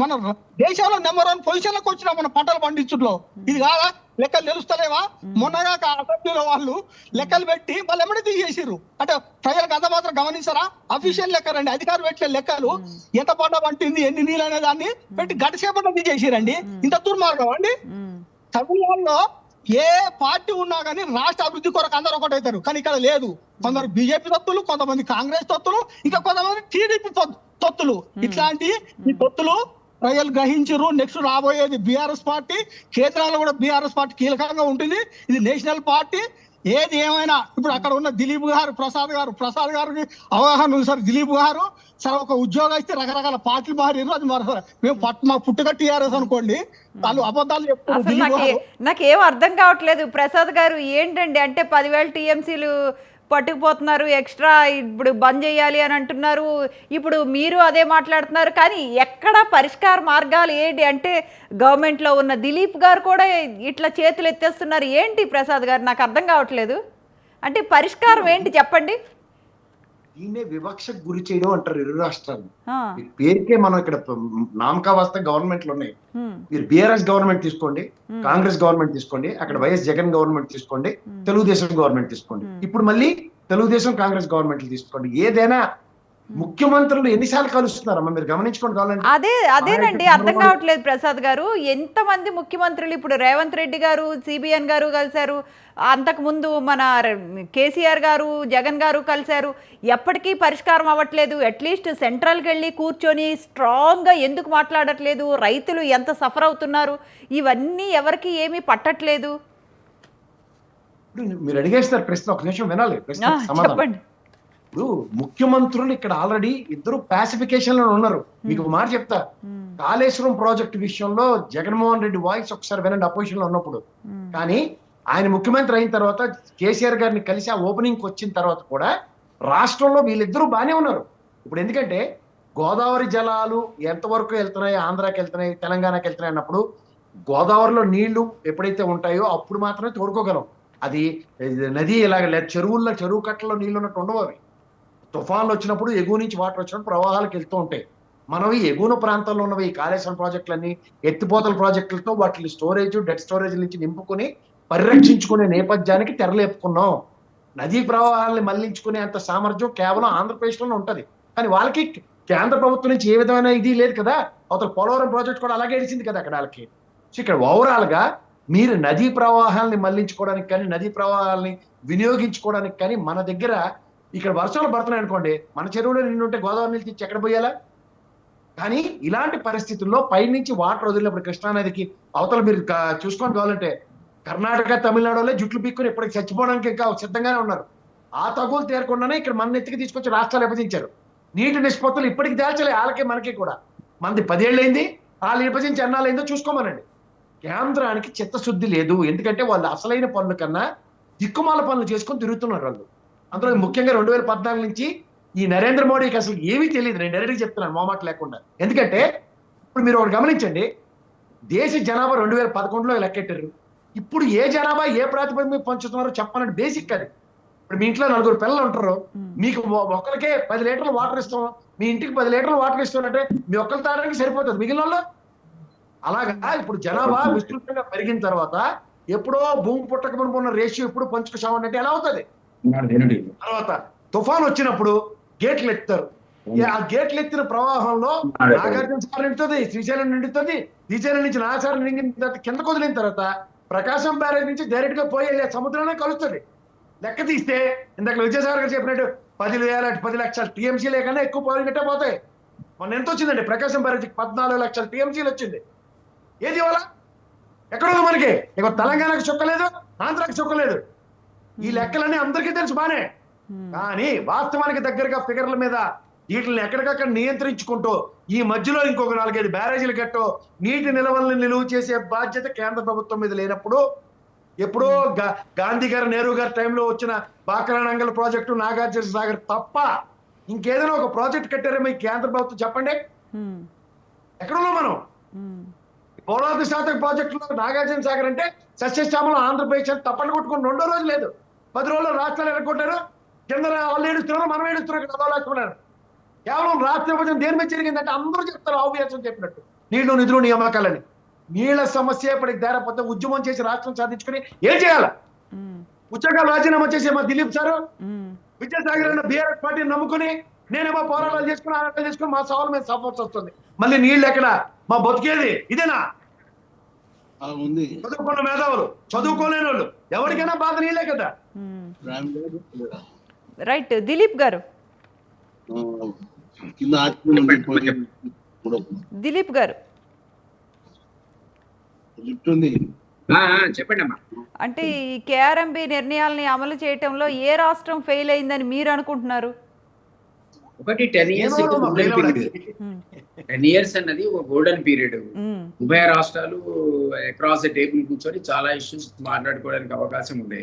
మన దేశంలో నెంబర్ 1 పొజిషన్లకు వచ్చినా మన పంటలు పండించుట్లో. ఇది కాదా? లెక్కలు తెలుస్తలేవా? మొన్నగా అసెంబ్లీలో వాళ్ళు లెక్కలు పెట్టి వాళ్ళు ఎమ్మడి తీసేసిర్రు. అంటే ప్రజలకు అంత మాత్రం గమనించారా? అఫీషియల్ లెక్కలండి, అధికారులు పెట్టిన లెక్కలు. ఎంత పంట పంటింది, ఎన్ని నీళ్ళు అనే దాన్ని పెట్టి గడిచేపట్ల తీసేసిరండి. ఇంత దుర్మార్గం అండి. తమిళనాడులో ఏ పార్టీ ఉన్నా కానీ రాష్ట్ర అభివృద్ధి కొరకు అందరూ ఒకటవుతారు, కానీ ఇక్కడ లేదు. కొందరు బీజేపీ తొత్తులు, కొంతమంది కాంగ్రెస్ తొత్తులు, ఇంకా కొంతమంది టీడీపీ తొత్తులు. ఇట్లాంటి ఈ తొత్తులు ప్రజలు గ్రహించరు. నెక్స్ట్ రాబోయేది బీఆర్ఎస్ పార్టీ. కేంద్రంలో కూడా బీఆర్ఎస్ పార్టీ కీలకంగా ఉంటుంది. ఇది నేషనల్ పార్టీ. ఏది ఏమైనా ఇప్పుడు అక్కడ ఉన్న దిలీప్ గారు, ప్రసాద్ గారికి అవగాహన ఉంది సార్. దిలీప్ గారు సరే ఒక ఉద్యోగం ఇస్తే రకరకాల పార్టీలు మారిర్రు. అది మేము మా పుట్టుక టీఆర్ఎస్ అనుకోండి, వాళ్ళు అబద్ధాలు చెప్తారు. నాకేం అర్థం కావట్లేదు ప్రసాద్ గారు. ఏంటండి అంటే 10,000 టీఎంసీలు పట్టుకుపోతున్నారు, ఎక్స్ట్రా ఇప్పుడు బంద్ చేయాలి అని అంటున్నారు. ఇప్పుడు మీరు అదే మాట్లాడుతున్నారు, కానీ ఎక్కడ పరిష్కార మార్గాలు ఏంటి అంటే గవర్నమెంట్లో ఉన్న దిలీప్ గారు కూడా ఇట్లా చేతులు ఎత్తేస్తున్నారు. ఏంటి ప్రసాద్ గారు, నాకు అర్థం కావట్లేదు. అంటే పరిష్కారం ఏంటి చెప్పండి. దీన్నే వివక్షకు గురి చేయడం అంటారు ఇరు రాష్ట్రాలు. పేరుకే మనం ఇక్కడ నామకావాస్త గవర్నమెంట్లు ఉన్నాయి. మీరు బీఆర్ఎస్ గవర్నమెంట్ తీసుకోండి, కాంగ్రెస్ గవర్నమెంట్ తీసుకోండి, అక్కడ వైఎస్ జగన్ గవర్నమెంట్ తీసుకోండి, తెలుగుదేశం గవర్నమెంట్ తీసుకోండి, ఇప్పుడు మళ్ళీ తెలుగుదేశం కాంగ్రెస్ గవర్నమెంట్లు తీసుకోండి. ఏదైనా ముఖ్యమంత్రులు ఎన్నిసార్లు కలుస్తున్నారమ్మా మీరు గమనించుకోండి కావాలంటే. అదేనండి అర్థం కావట్లేదు ప్రసాద్ గారు. ఎంతమంది ముఖ్యమంత్రులు ఇప్పుడు రేవంత్ రెడ్డి గారు, సిబిఎన్ గారు కలిశారు, అంతకు ముందు మన కేసీఆర్ గారు, జగన్ గారు కలిశారు. ఎప్పటికీ పరిష్కారం అవ్వట్లేదు. అట్లీస్ట్ సెంట్రల్కి వెళ్ళి కూర్చొని స్ట్రాంగ్గా ఎందుకు మాట్లాడట్లేదు? రైతులు ఎంత సఫర్ అవుతున్నారు? ఇవన్నీ ఎవరికి ఏమీ పట్టట్లేదు. మీరు అడిగేస్తారు ప్రశ్న, ఒక నిమిషం వినాలి ప్రశ్న సమాధానం. చెప్పండి. ఇప్పుడు ముఖ్యమంత్రులు ఇక్కడ ఆల్రెడీ ఇద్దరు పాసిఫికేషన్ లో ఉన్నారు. మీకు ఒక మాట చెప్తా, కాళేశ్వరం ప్రాజెక్టు విషయంలో జగన్మోహన్ రెడ్డి వాయిస్ ఒకసారి వినండి అపోజిషన్ లో ఉన్నప్పుడు. కానీ ఆయన ముఖ్యమంత్రి అయిన తర్వాత కేసీఆర్ గారిని కలిసి ఆ ఓపెనింగ్ వచ్చిన తర్వాత కూడా రాష్ట్రంలో వీళ్ళిద్దరూ బాగానే ఉన్నారు. ఇప్పుడు ఎందుకంటే గోదావరి జలాలు ఎంతవరకు వెళ్తున్నాయి, ఆంధ్రాకి వెళ్తున్నాయి, తెలంగాణకి వెళ్తున్నాయి అన్నప్పుడు గోదావరిలో నీళ్లు ఎప్పుడైతే ఉంటాయో అప్పుడు మాత్రమే తోడుకోగలం. అది నది ఇలాగ చెరువుల్లో, చెరువు కట్టలో నీళ్లు ఉన్నట్టు ఉండవు. అవి తుఫాన్లు వచ్చినప్పుడు, ఎగువ నుంచి వాటర్ వచ్చినప్పుడు ప్రవాహాలకు వెళ్తూ ఉంటాయి. మనం ఈ ఎగువన ప్రాంతంలో ఉన్నవి ఈ కాళేశ్వరం ప్రాజెక్టులన్నీ ఎత్తిపోతల ప్రాజెక్టులతో వాటిని స్టోరేజ్, డెడ్ స్టోరేజ్ నుంచి నింపుకుని పరిరక్షించుకునే నేపథ్యానికి తెరలేపుకున్నాం. నదీ ప్రవాహాలని మళ్లించుకునే అంత సామర్థ్యం కేవలం ఆంధ్రప్రదేశ్లోనే ఉంటది. కానీ వాళ్ళకి కేంద్ర ప్రభుత్వం నుంచి ఏ విధమైన ఇది లేదు కదా. అవతల పోలవరం ప్రాజెక్ట్ కూడా అలాగే ఇడిచింది కదా అక్కడ వాళ్ళకి. సో ఇక్కడ ఓవరాల్ గా మీరు నదీ ప్రవాహాలని మళ్లించుకోవడానికి కానీ, నదీ ప్రవాహాలని వినియోగించుకోవడానికి కానీ మన దగ్గర ఇక్కడ వర్షాలు పడుతున్నాయి అనుకోండి, మన చెరువులో నిండుంటే గోదావరి నీళ్ళు తెచ్చి ఎక్కడ పోయాలా? కానీ ఇలాంటి పరిస్థితుల్లో పైనుంచి వాటర్ వదిలినప్పుడు కృష్ణానదికి అవతల మీరు చూసుకొని కావాలంటే కర్ణాటక, తమిళనాడులో జుట్లు పీక్కుని ఇప్పటికి చచ్చిపోవడానికి ఇంకా సిద్ధంగానే ఉన్నారు. ఆ తగులు తీరకుండానే ఇక్కడ మన ఎత్తికి తీసుకొచ్చి రాష్ట్రాలు విభజించారు. నీటి నిష్పత్తులు ఇప్పటికి తేల్చలే, వాళ్ళకి మనకి కూడా. మనది 10 ఏళ్ళైంది, వాళ్ళు విభజించి ఎన్నాళ్ళైందో చూసుకోమనండి. కేంద్రానికి చిత్తశుద్ధి లేదు. ఎందుకంటే వాళ్ళు అసలైన పనుల కన్నా దిక్కుమాల పనులు చేసుకొని తిరుగుతున్నారు వాళ్ళు. అందులో ముఖ్యంగా 2014 నుంచి ఈ నరేంద్ర మోడీకి అసలు ఏమీ తెలియదు. నేను డైరెక్ట్గా చెప్తున్నాను మొహమాట లేకుండా. ఎందుకంటే ఇప్పుడు మీరు ఒకటి గమనించండి, దేశ జనాభా 2011లో లెక్కెట్టారు. ఇప్పుడు ఏ జనాభా ఏ ప్రాతిపదిక మీద పంచుతున్నారో చెప్పాలంటే బేసిక్ అది. ఇప్పుడు మీ ఇంట్లో 4 పిల్లలు ఉంటారు, మీకు ఒకరికే 10 లీటర్లు వాటర్ ఇస్తాం, మీ ఇంటికి 10 లీటర్లు వాటర్ ఇస్తానంటే మీ ఒక్కరు తాగడానికి సరిపోతుంది, మిగిలిన వాళ్ళు అలాగా. ఇప్పుడు జనాభా విస్తృతంగా పెరిగిన తర్వాత ఎప్పుడో భూమి పుట్టక మునుపు ఉన్న రేషియో ఎప్పుడు పంచుకుసామన్నట్టు ఎలా అవుతుంది? తర్వాత తుఫాన్ వచ్చినప్పుడు గేట్లు ఎత్తారు. ఆ గేట్లు ఎత్తిన ప్రవాహంలో నాగార్జున సార్ నిండుతుంది, శ్రీశైలం నిండుతుంది. శ్రీశైలం నుంచి నాగాసారం నిండిన తర్వాత కిందకు వదిలిన తర్వాత ప్రకాశం బ్యారేజ్ నుంచి డైరెక్ట్ గా పోయి సముద్రంలో కలుస్తుంది. లెక్క తీస్తే ఇందాక విజయసాగర్ గారు చెప్పినట్టు 10 లక్షల టీఎంసీ లేకన్నా ఎక్కువ పోయినట్టే పోతాయి. మొన్న ఎంత వచ్చిందండి ప్రకాశం బ్యారేజ్కి? 14 లక్షల టీఎంసీలు వచ్చింది. ఏది ఇవాళ ఎక్కడుంది మనకి? ఇక తెలంగాణకు చుక్కలేదు, ఆంధ్రాకి చుక్కలేదు. ఈ లెక్కలన్నీ అందరికీ తెలుసు బానే. కానీ వాస్తవానికి దగ్గరగా ఫిగర్ల మీద వీటిని ఎక్కడికక్కడ నియంత్రించుకుంటూ ఈ మధ్యలో ఇంకొక 4-5 బ్యారేజీలు కట్టో నీటి నిల్వల్ని నిలువ చేసే బాధ్యత కేంద్ర ప్రభుత్వం మీద లేనప్పుడు, ఎప్పుడో గాంధీ గారు, నెహ్రూ గారి టైంలో వచ్చిన బాక్రానంగల్ ప్రాజెక్టు, నాగార్జున సాగర్ తప్ప ఇంకేదైనా ఒక ప్రాజెక్ట్ కట్టారేమో ఈ కేంద్ర ప్రభుత్వం చెప్పండి. ఎక్కడున్నాం మనం? పోలవరం శాతం ప్రాజెక్టులో నాగార్జున సాగర్ అంటే సస్యశ్యామలం ఆంధ్రప్రదేశ్ తప్పని కొట్టుకుని 2వ రోజు లేదు, 10 రోజుల్లో రాష్ట్రాలు ఎరగొట్టారు. కింద వాళ్ళు ఏడుస్తున్నారు, మనం ఏడుస్తున్నాం, ఇక్కడ అదోలేస్తున్నారు. కేవలం రాష్ట్ర విభజన దేని మీద జరిగిందంటే అందరూ చెప్తారు ఆవ్యాసం చెప్పినట్టు నీళ్లు, నిధులు, నియామకాలని. నీళ్ల సమస్య ఇప్పటికి దారపోతే ఉద్యమం చేసి రాష్ట్రం సాధించుకుని ఏం చేయాలి? ఉద్యోగాలు రాజీనామా చేసే మా దిలీప్ సారు, విద్యాసాగర్ అన్న బీఆర్ఎస్ పార్టీని నమ్ముకుని నేనేమో పోరాటాలు చేసుకుని ఆరాటాలు చేసుకుని మా సవాల్ మీద సపోర్ట్స్ వస్తుంది. మళ్ళీ నీళ్ళు ఎక్కడ? మా బతికేది ఇదేనా? చదువుకున్న మేధావులు, చదువుకోలేని వాళ్ళు, ఎవరికైనా బాధ నీళ్ళే కదా. రైట్ దిలీప్ గారు, దిలీప్ గారు చెప్పండి అమ్మా. అంటే ఈ కేఆర్ఎంబి నిర్ణయాలని అమలు చేయటంలో ఏ రాష్ట్రం ఫెయిల్ అయిందని మీరు అనుకుంటున్నారు? ఒకటి 10 years గోల్డెన్ పీరియడ్. 10 years అన్నది ఒక గోల్డెన్ పీరియడ్. ఉభయ రాష్ట్రాలు అక్రాస్ ద టేబుల్ కూర్చొని చాలా ఇష్యూస్ మాట్లాడుకోవడానికి అవకాశం ఉండే,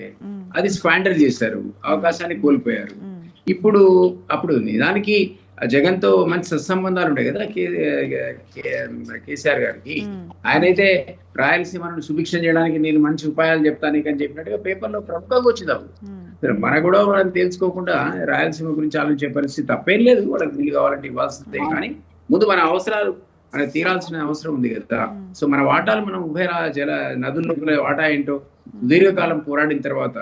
అది స్క్వాండర్ చేశారు, అవకాశాన్ని కోల్పోయారు. ఇప్పుడు అప్పుడు నిజానికి జగన్ తో మంచి సత్సంబంధాలు ఉండే కదా కేసీఆర్ గారికి. ఆయనైతే రాయలసీమను సుభిక్షం చేయడానికి నేను మంచి ఉపాయాలు చెప్తాను అని చెప్పినట్టుగా పేపర్లో ప్రముఖంగా వచ్చింది. అప్పుడు మన కూడా వాళ్ళని తెలుసుకోకుండా రాయలసీమ గురించి ఆలోచించే పరిస్థితి తప్పేం లేదు, వాళ్ళకి నీళ్ళు కావాలంటే ఇవ్వాల్సిందే. కానీ ముందు మన అవసరాలు మనకు తీరాల్సిన అవసరం ఉంది కదా. సో మన వాటాలు మనం ఉభయ జల నదుల్లో వాటా ఏంటో సుదీర్ఘకాలం పోరాడిన తర్వాత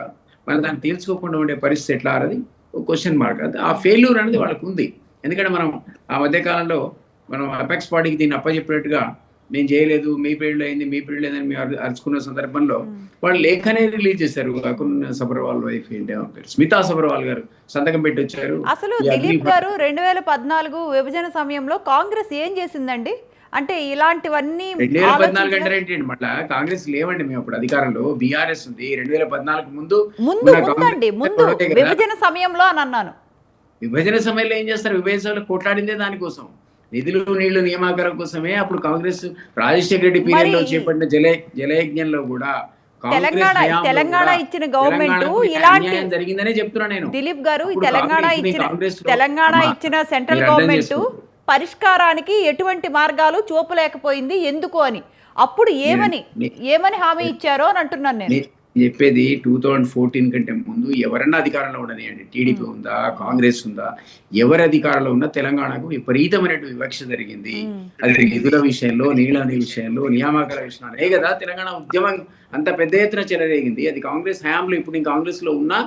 మనం దాన్ని తీర్చుకోకుండా ఉండే పరిస్థితి ఎట్లా అనేది ఒక క్వశ్చన్ మార్క్. ఆ ఫెయిల్యూర్ అనేది వాళ్ళకు ఉంది. ఎందుకంటే మనం ఆ మధ్య కాలంలో మనం అపెక్స్ బాడీకి దీన్ని అప్పచెప్పినట్టుగా నేను చేయలేదు, మీ పీరియడ్ అయింది, మీ పీరియడ్ అయిందని మేము అరుచుకున్న సందర్భంలో వాళ్ళు లేఖనే రిలీజ్ చేశారు. అకున్ సబర్వాల్ వైఫ్ ఏంటి ఆమె పేరు, స్మితా సబర్వాల్ గారు సంతకం పెట్టి వచ్చారు. అసలు దిలీప్ గారు 2014 విభజన సమయంలో కాంగ్రెస్ ఏం చేసిందండి? అంటే ఇలాంటివన్నీ 2014 అంటే ఏంటి మళ్ళా కాంగ్రెస్ లేవండి, మేము అప్పుడు అధికారంలో బీఆర్ఎస్ ఉంది. 2014 ముందు ముందండి, ముందు విభజన సమయంలో అని అన్నాను. విభజన సమయంలో ఏం చేస్తారు? విభజన సమయంలో కొట్లాడిందే దానికోసం, నిధులు నీళ్లు నియామకాల కోసమే. అప్పుడు కాంగ్రెస్ రాజశేఖర రెడ్డి పీరియడ్ లో చేపట్టిన జలయజ్ఞంలో కూడా తెలంగాణ ఇచ్చిన గవర్నమెంట్ ఇలాంటి జరిగిందనే చెప్తున్నా నేను. దిలీప్ గారు, తెలంగాణ ఇచ్చిన సెంట్రల్ గవర్నమెంట్ పరిష్కారానికి ఎటువంటి మార్గాలు చూపలేకపోయింది ఎందుకు అని అప్పుడు ఏమని హామీ ఇచ్చారో అని అంటున్నాను నేను. చెప్పేది 2014 కంటే ముందు ఎవరన్నా అధికారంలో ఉండనియండి, టీడీపీ ఉందా, కాంగ్రెస్ ఉందా, ఎవరి అధికారంలో ఉన్నా తెలంగాణకు విపరీతమైన వివక్ష జరిగింది. అది నిధుల విషయంలో, నీళ్ళ విషయంలో, నియామకాల విషయంలో కదా తెలంగాణ ఉద్యమం అంత పెద్ద ఎత్తున చెలరేగింది. అది కాంగ్రెస్ హయాంలో, ఇప్పుడు నేను కాంగ్రెస్ లో ఉన్నా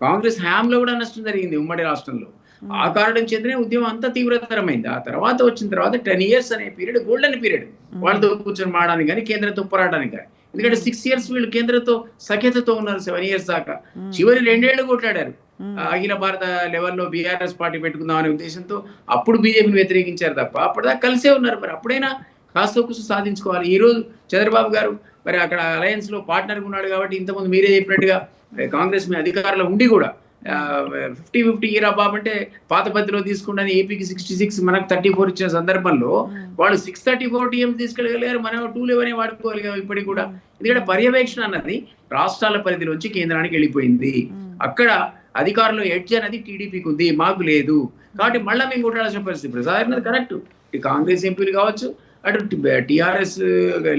కాంగ్రెస్ హయాంలో కూడా నష్టం జరిగింది ఉమ్మడి రాష్ట్రంలో. ఆ కారణం చేతనే ఉద్యమం అంత తీవ్రతరమైంది. ఆ తర్వాత వచ్చిన తర్వాత 10 years అనే పీరియడ్ గోల్డెన్ పీరియడ్, వాళ్ళతో కూర్చొని మాడడానికి కానీ కేంద్రంతో పోరాడడానికి కానీ. ఎందుకంటే 6 years వీళ్ళు కేంద్రంతో సఖ్యతతో ఉన్నారు, 7 years దాకా. చివరి 2 ఏళ్లు కొట్లాడారు అఖిల భారత లెవెల్లో బీఆర్ఎస్ పార్టీ పెట్టుకుందాం అనే ఉద్దేశంతో. అప్పుడు బీజేపీని వ్యతిరేకించారు తప్ప అప్పటిదాకా కలిసే ఉన్నారు. మరి అప్పుడైనా కాస్త కూసు సాధించుకోవాలి. ఈ రోజు చంద్రబాబు గారు మరి అక్కడ అలయన్స్ లో పార్ట్నర్ ఉన్నాడు కాబట్టి, ఇంతకుముందు మీరే చెప్పినట్టుగా కాంగ్రెస్ మీ అధికారంలో ఉండి కూడా 50-50 ఈరా బాబు అంటే పాత పద్ధతిలో తీసుకుంటే ఏపీకి 66 మనకు 34 ఇచ్చిన సందర్భంలో వాళ్ళు 634 TMs తీసుకెళ్ళగలిగారు, మనం 211 వాడుకోగలిగాం ఇప్పటికి కూడా. ఎందుకంటే పర్యవేక్షణ అన్నది రాష్ట్రాల పరిధిలోంచి కేంద్రానికి వెళ్ళిపోయింది. అక్కడ అధికారంలో ఎడ్జ్ అనేది టీడీపీకి ఉంది, మాకు లేదు. కాబట్టి మళ్ళీ మేము కొట్టాల్సిన పరిస్థితి. ప్రసాద్ కరెక్ట్, కాంగ్రెస్ ఎంపీలు కావచ్చు, అటు టిఆర్ఎస్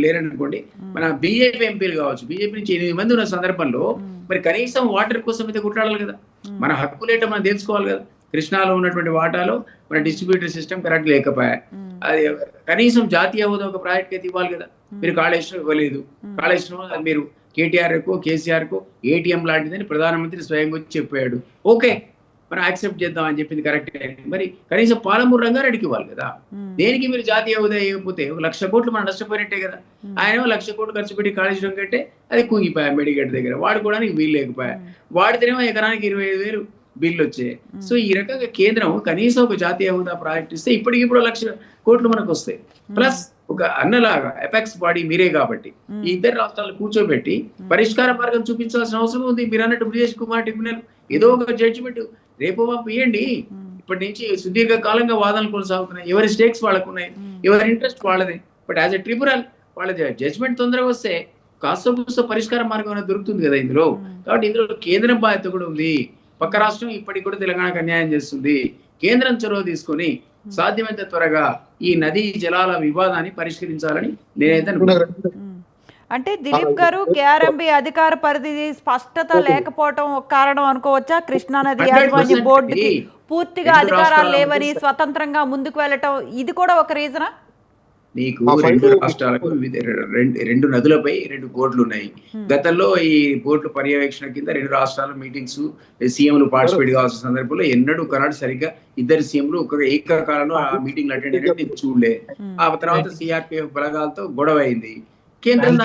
లేరనుకోండి, మన బీజేపీ ఎంపీలు కావచ్చు. బీజేపీ నుంచి 8 మంది ఉన్న సందర్భంలో మరి కనీసం వాటర్ కోసం అయితే కొట్లాడాలి కదా. మన హక్కులేటో మనం తెలుసుకోవాలి కదా. కృష్ణాలో ఉన్నటువంటి వాటాలో మన డిస్ట్రిబ్యూటర్ సిస్టమ్ కరెక్ట్ లేకపోయా, అది కనీసం జాతీయ హోదా ఒక ప్రాజెక్ట్ అయితే ఇవ్వాలి కదా. మీరు కాళేశ్వరం ఇవ్వలేదు. కాళేశ్వరం మీరు కేటీఆర్ కు కేసీఆర్ కు ఏటీఎం లాంటిదని ప్రధానమంత్రి స్వయంగా వచ్చి చెప్పాడు. ఓకే, మనం యాక్సెప్ట్ చేద్దాం అని చెప్పింది కరెక్టే. మరి కనీసం పాలమూరు రంగారెడ్డికి ఇవ్వాలి కదా. దేనికి మీరు జాతీయ హోదా ఇవ్వకపోతే 1,00,000 కోట్లు మనం నష్టపోయినట్టే కదా. ఆయన 1,00,000 కోట్లు ఖర్చు పెట్టి కాళేశ్వరం కంటే అది కుంగిపోయా, మెడిగడ్డ దగ్గర వాడుకోవడానికి వీలు లేకపోయా. వాడితేనేమో ఎకరానికి 25,000 బిల్లు వచ్చాయి. సో ఈ రకంగా కేంద్రం కనీసం ఒక జాతీయ హోదా ప్రాజెక్ట్ ఇస్తే ఇప్పటికిప్పుడు 1,00,000 కోట్లు మనకు వస్తాయి. ప్లస్ ఒక అన్నలాగా ఎపెక్స్ బాడీ మీరే కాబట్టి ఈ ఇద్దరు రాష్ట్రాలు కూర్చోబెట్టి పరిష్కార మార్గం చూపించాల్సిన అవసరం ఉంది. మీరు అన్నట్టు బ్రిజేష్ కుమార్ ట్రిబ్యునల్ ఏదో ఒక జడ్జిమెంట్ రేపు ఇవ్వండి. ఇప్పటి నుంచి సుదీర్ఘ కాలంగా వాదనలు కొనసాగుతున్నాయి. ఎవరి స్టేక్స్ వాళ్ళకు ఉన్నాయి, ఎవరి ఇంట్రెస్ట్ వాళ్ళది. బట్ యాజ్ ఎ ట్రిబ్యునల్ వాళ్ళ జడ్జిమెంట్ తొందరగా వస్తే కాస్త పరిష్కార మార్గం అనేది దొరుకుతుంది కదా ఇందులో. కాబట్టి ఇందులో కేంద్రం బాధ్యత కూడా ఉంది. పక్క రాష్ట్రం ఇప్పటికి కూడా తెలంగాణకు అన్యాయం చేస్తుంది. కేంద్రం చొరవ తీసుకొని సాధ్యమైనంత త్వరగా ఈ నదీ జలాల వివాదాన్ని పరిష్కరించాలని నేనైతే అనుకుంటున్నాను. అంటే దిలీప్ గారు, కేఆర్ఎంబి అధికార పరిధి స్పష్టత లేకపోవటం ఒక కారణం అనుకోవచ్చా? కృష్ణా నది యాజమాన్య బోర్డుకి పూర్తిగా అధికారాలు లేవని, స్వతంత్రంగా ముందుకు వెళ్ళటం ఇది కూడా ఒక రీజనా? నీకు 2 రాష్ట్రాలకు 2 నదులపై 2 బోర్డులు ఉన్నాయి. గతంలో ఈ బోర్డుల పర్యవేక్షణ కింద 2 రాష్ట్రాల మీటింగ్స్ సీఎంలు పార్టిసిపేట్ కావాల్సిన సందర్భంలో ఎన్నడూ కనాడు సరిగ్గా ఇద్దరు సీఎంలు ఏకకాలంలో ఆ మీటింగ్ అటెండ్ అయినట్టు నేను చూడలే. ఆ తర్వాత సిఆర్పిఎఫ్ బలగాలతో గొడవ అయింది. కేంద్రం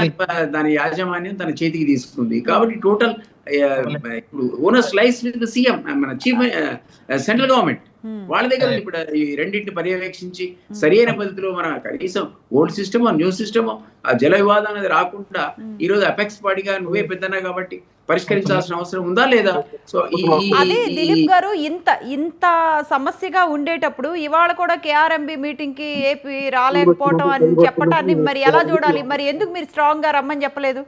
దాని యాజమాన్యం తన చేతికి తీసుకుంది. కాబట్టి టోటల్ ఇప్పుడు ఓనర్ స్లైస్ విత్ సీఎం, మన చీఫ్ సెంట్రల్ గవర్నమెంట్ వాళ్ళ దగ్గర ఇప్పుడు ఈ రెండింటిని పర్యవేక్షించి సరైన పద్ధతిలో మన కనీసం ఓల్డ్ సిస్టమో న్యూ సిస్టమో ఆ జల వివాదం అనేది రాకుండా ఈ రోజు అపెక్స్ బాడీగా నువ్వే పెద్దనా కాబట్టి పరిష్కరించాల్సిన అవసరం ఉందా లేదా? సో అదే దిలీప్ గారు, ఇంత సమస్యగా ఉండేటప్పుడు ఇవాళ కూడా కేఆర్ఎంబి మీటింగ్ కి ఏపీ రాలేకపోవటం అని చెప్పటాన్ని మరి ఎలా చూడాలి? మరి ఎందుకు మీరు స్ట్రాంగ్ గా రమ్మని చెప్పలేదు?